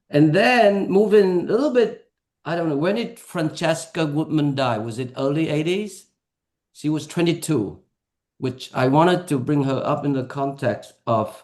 And then moving a little bit, I don't know, when did Francesca Woodman die? Was it early 80s? She was 22, which I wanted to bring her up in the context of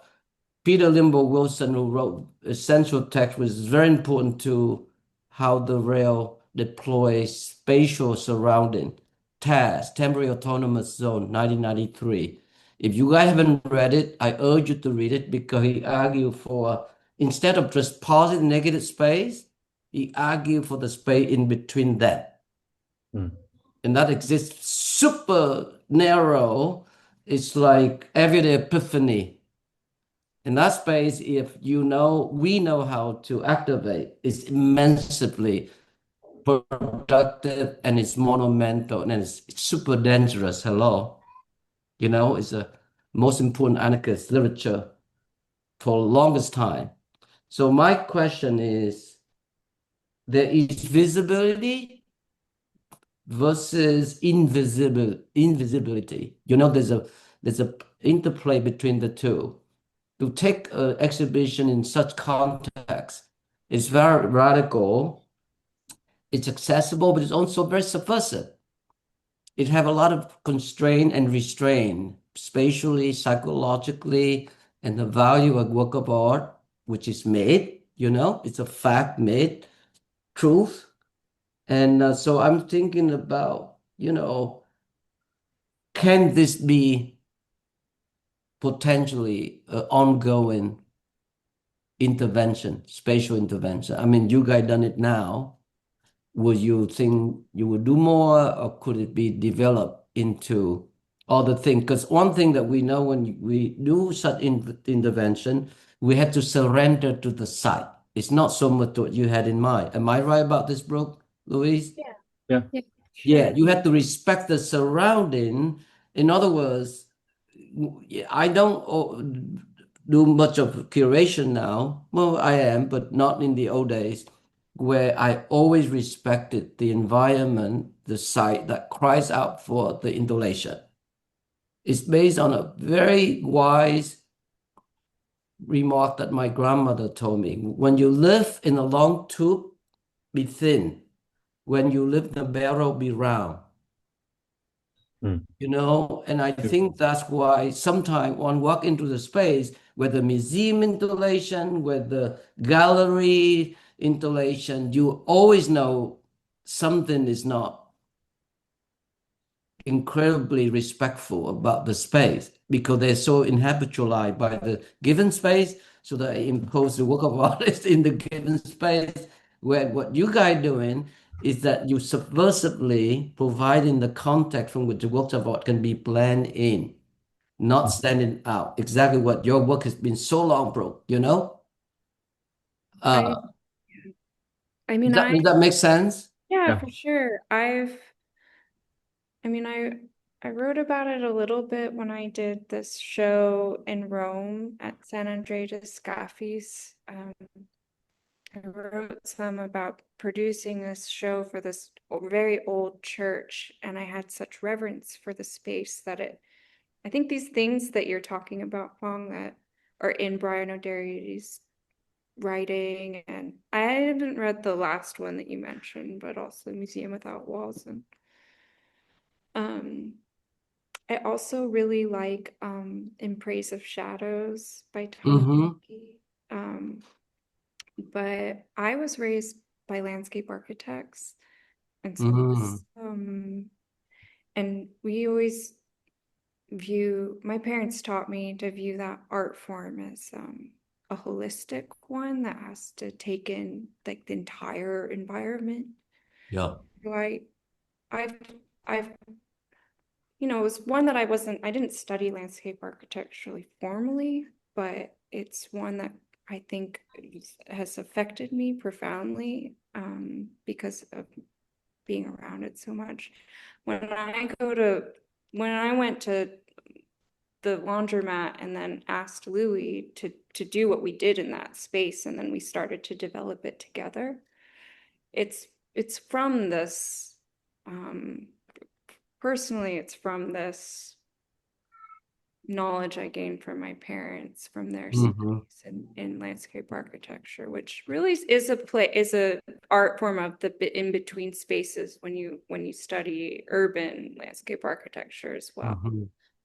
Peter Limbo Wilson, who wrote essential text, which is very important to how the rail deploys spatial surrounding. TAS, Temporary Autonomous Zone, 1993. If you guys haven't read it, I urge you to read it because he argued for, instead of just positive negative space, he argued for the space in between that. And that exists super narrow. It's like everyday epiphany. In that space, if we know how to activate, it's immensely productive and it's monumental and it's super dangerous. Hello. It's the most important anarchist literature for the longest time. So my question is, there is visibility versus invisibility. There's a interplay between the two. To take an exhibition in such context is very radical. It's accessible, but it's also very subversive. It have a lot of constraint and restraint, spatially, psychologically, and the value of work of art, which is made, it's a fact made, truth. And so I'm thinking about, can this be potentially an ongoing intervention, spatial intervention? I mean, you guys done it now. Would you think you would do more, or could it be developed into other things? Because one thing that we know when we do such intervention, we have to surrender to the site. It's not so much what you had in mind. Am I right about this, Brooke, Louise? Yeah. Yeah, you have to respect the surrounding. In other words, I don't do much of curation now. Well, I am, but not in the old days, where I always respected the environment, the site that cries out for the installation. It's based on a very wise remark that my grandmother told me. When you live in a long tube, be thin. When you live in a barrel, be round. And I think that's why sometimes one walk into the space where the museum installation, with the gallery installation, you always know something is not incredibly respectful about the space because they're so inhabitualized by the given space. So they impose the work of artists in the given space. Where what you guys doing is that you subversively providing the context from which the works of art can be blended in, not standing out. Exactly what your work has been so long, bro. I, Uh, I mean, does that make sense? yeah, for sure. I wrote about it a little bit when I did this show in Rome at San Andrea de Scaffi's. I wrote some about producing this show for this very old church, and I had such reverence for the space that I think these things that you're talking about, Fong, that are in Brian O'Doherty's writing, and I haven't read the last one that you mentioned, but also Museum Without Walls, and I also really like In Praise of Shadows by Tom Hickey. But I was raised by landscape architects, and so and we always my parents taught me to view that art form as a holistic one that has to take in like the entire environment. Yeah. So I've it was one that I didn't study landscape architecturally formally, but it's one that I think has affected me profoundly because of being around it so much. When I went to the laundromat and then asked Louis to do what we did in that space, and then we started to develop it together. It's from this personally, it's from this knowledge I gained from my parents, from their studies in landscape architecture, which really is a art form of the in between spaces when you study urban landscape architecture as well,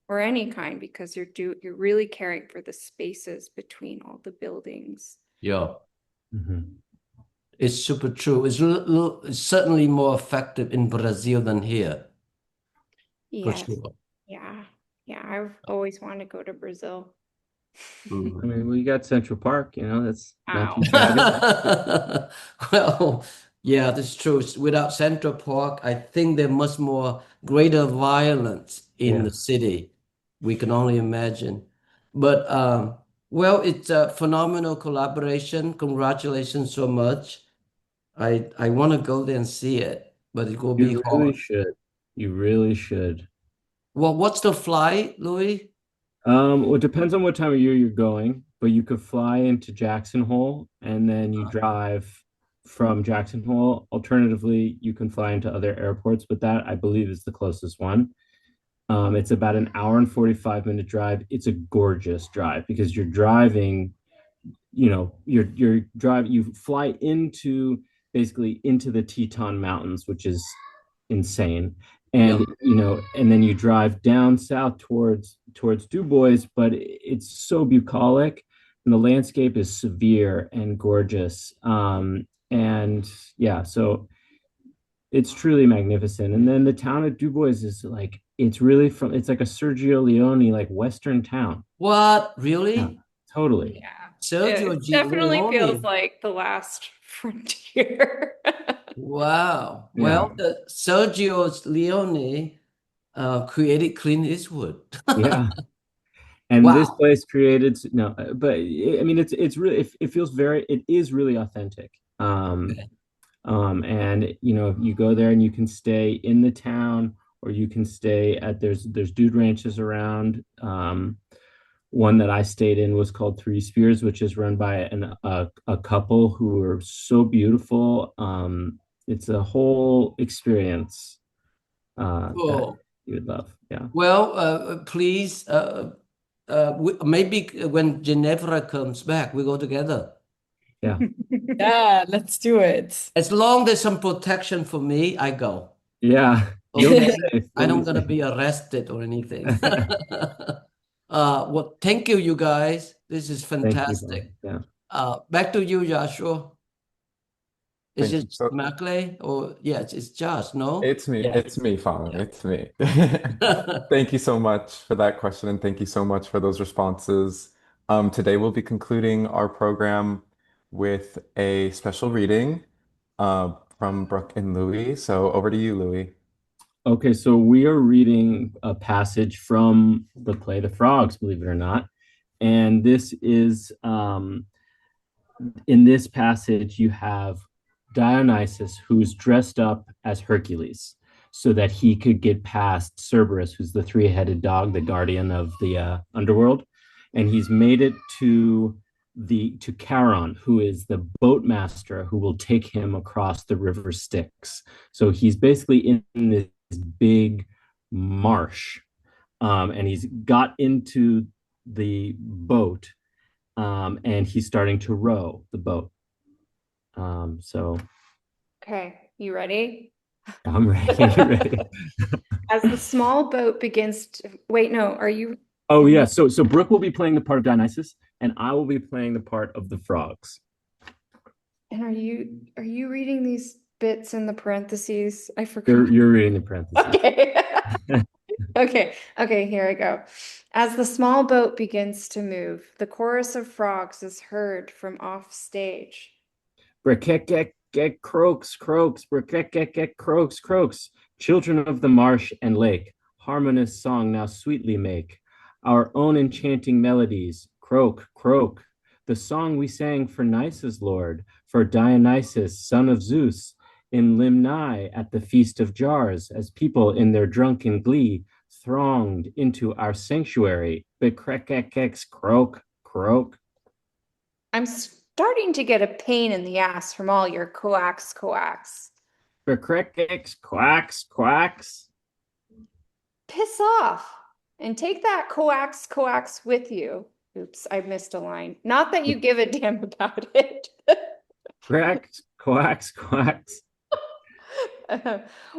or any kind, because you're really caring for the spaces between all the buildings. Yeah. It's super true. It's certainly more effective in Brazil than here. Yes. For sure. Yeah. I've always wanted to go to Brazil. I mean, we got Central Park, that's not too shabby. Well, yeah, that's true. Without Central Park, I think there much more greater violence in the city. We can only imagine. But well, it's a phenomenal collaboration. Congratulations so much. I want to go there and see it, but it will be hard. Really should. You really should. Well, what's the flight, Louis? Well, it depends on what time of year you're going, but you could fly into Jackson Hole and then you drive from Jackson Hole. Alternatively, you can fly into other airports, but that I believe is the closest one. It's about an hour and 45-minute drive. It's a gorgeous drive because you're driving, you fly into basically into the Teton Mountains, which is insane. And and then you drive down south towards Du Bois, but it's so bucolic and the landscape is severe and gorgeous. And yeah, so it's truly magnificent. And then the town of Du Bois is like it's like a Sergio Leone like Western town. What? Really? Yeah, totally. Yeah. Sergio It definitely feels like the last frontier. Wow. Well, Sergio Leone created Clint Eastwood. Yeah. And this place created but I mean it's really it feels it is really authentic. And you go there and you can stay in the town or you can stay at there's dude ranches around. One that I stayed in was called Three Spears, which is run by a couple who are so beautiful. It's a whole experience that Cool. you would love. Yeah. Well, please, maybe when Ginevra comes back, we go together. Yeah. Yeah, let's do it. As long as there's some protection for me, I go. Yeah. Okay. You'll be safe. I You'll don't be gonna safe. be arrested or anything. Well, thank you guys. This is Thank you, Bob. fantastic. Yeah. Back to you, Joshua. Is Thank you. it So Maclay or yes, it's Josh, no? it's me. Yeah. It's me, Fong. Yeah. It's me. Thank you so much for that question, and thank you so much for those responses. Today we'll be concluding our program with a special reading from Brooke and Louis. So over to you, Louis. Okay, so we are reading a passage from the play The Frogs, believe it or not. And this is in this passage, you have Dionysus, who's dressed up as Hercules so that he could get past Cerberus, who's the three-headed dog, the guardian of the underworld. And he's made it to Charon, who is the boatmaster who will take him across the river Styx. So he's basically in this big marsh, and he's got into the boat, and he's starting to row the boat. So Okay, you ready? I'm ready. As the small boat begins to wait, no, are you? Oh yeah, so Brooke will be playing the part of Dionysus, and I will be playing the part of the frogs. And are you reading these bits in the parentheses? I forgot. You're reading the parentheses. Okay. Okay, here I go. As the small boat begins to move, the chorus of frogs is heard from off stage. Brek-ek-ek-ek, croaks, croaks, brek-ek-ek-ek, croaks, croaks. Children of the marsh and lake, harmonious song now sweetly make. Our own enchanting melodies, croak, croak. The song we sang for Nisus' lord, for Dionysus, son of Zeus, in Limni at the Feast of Jars, as people in their drunken glee thronged into our sanctuary. Brek-ek-ek-ek, croak, croak. I'm starting to get a pain in the ass from all your coax, coax. Brek-ek-ek, quacks, quacks. Piss off and take that coax, coax with you. Oops, I missed a line. Not that you give a damn about it. Quacks, quacks, quacks.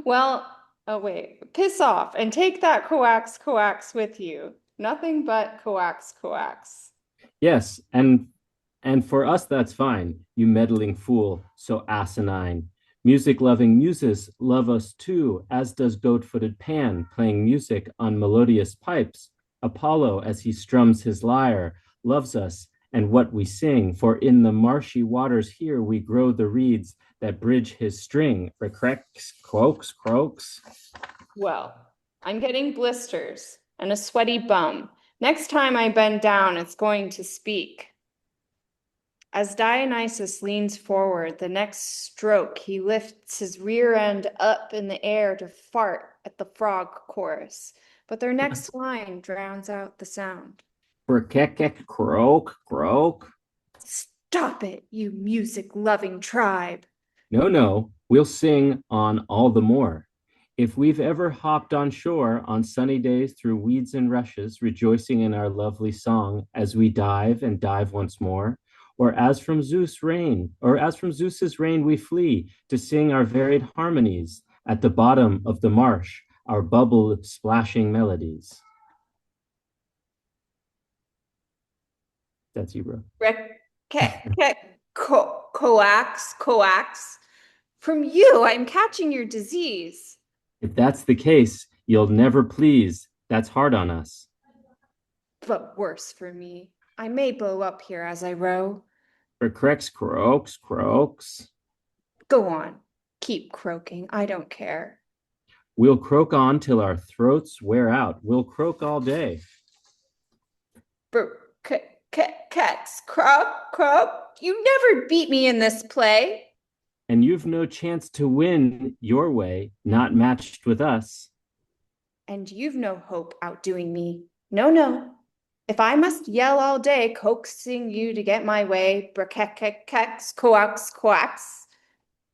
Well, oh wait, piss off and take that coax, coax with you. Nothing but coax, coax. Yes, and for us that's fine, you meddling fool, so asinine. Music-loving muses love us too, as does goat-footed Pan, playing music on melodious pipes. Apollo, as he strums his lyre, loves us and what we sing, for in the marshy waters here we grow the reeds that bridge his string. Recrex, croaks, croaks. Well, I'm getting blisters and a sweaty bum. Next time I bend down, it's going to speak. As Dionysus leans forward, the next stroke, he lifts his rear end up in the air to fart at the frog chorus. But their next line drowns out the sound. Brek-ek-ek, croak, croak. Stop it, you music-loving tribe. No, we'll sing on all the more. If we've ever hopped on shore on sunny days through weeds and rushes, rejoicing in our lovely song as we dive and dive once more, or as from Zeus's reign we flee to sing our varied harmonies at the bottom of the marsh, our bubble splashing melodies. That's you, bro. Coax, coax. From you, I'm catching your disease. If that's the case, you'll never please. That's hard on us. But worse for me. I may blow up here as I row. Croaks, croaks, croaks. Go on. Keep croaking. I don't care. We'll croak on till our throats wear out. We'll croak all day. Croak, croak. You never beat me in this play. And you've no chance to win your way, not matched with us. and you've no hope outdoing me. No, no. If I must yell all day, coaxing you to get my way, brakekekeks, coax, coax.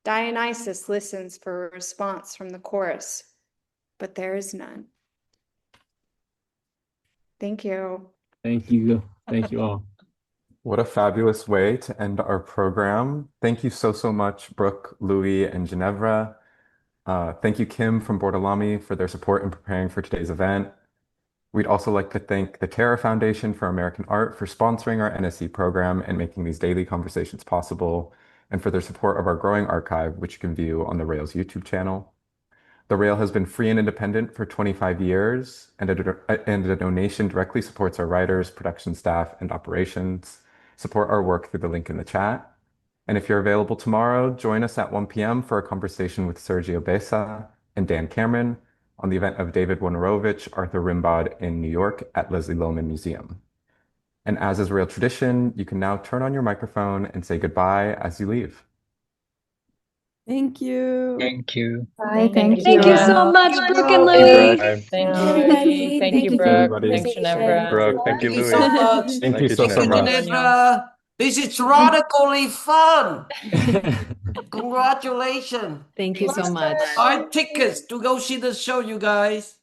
Dionysus listens for a response from the chorus, but there is none. Thank you. Thank you. Thank you all. What a fabulous way to end our program. Thank you so, so much, Brooke, Louis, and Ginevra. Thank you, Kim from Bordelami, for their support in preparing for today's event. We'd also like to thank the Terra Foundation for American Art for sponsoring our NSE program and making these daily conversations possible, and for their support of our growing archive, which you can view on the Rails YouTube channel. The Rail has been free and independent for 25 years, and a donation directly supports our writers, production staff, and operations. Support our work through the link in the chat. And if you're available tomorrow, join us at 1 p.m. for a conversation with Sergio Besa and Dan Cameron on the event of David Wojnarowicz, Arthur Rimbaud in New York at Leslie Lohman Museum. And as is Rail tradition, you can now turn on your microphone and say goodbye as you leave. Thank you. Thank you. Bye. Thank you Thank you. so much, Brooke and Thank you, Louis. Brooke. Thank you, Everybody, Louis. Thank thank you, you for Brooke. everybody. Thanks, Ginevra. Brooke, thank you, Thank you Louis. so much. Thank Thank you you, so, so Ginevra. much. Ginevra, this is radically fun. Congratulations. Thank you so much. Buy tickets to go see the show, you guys.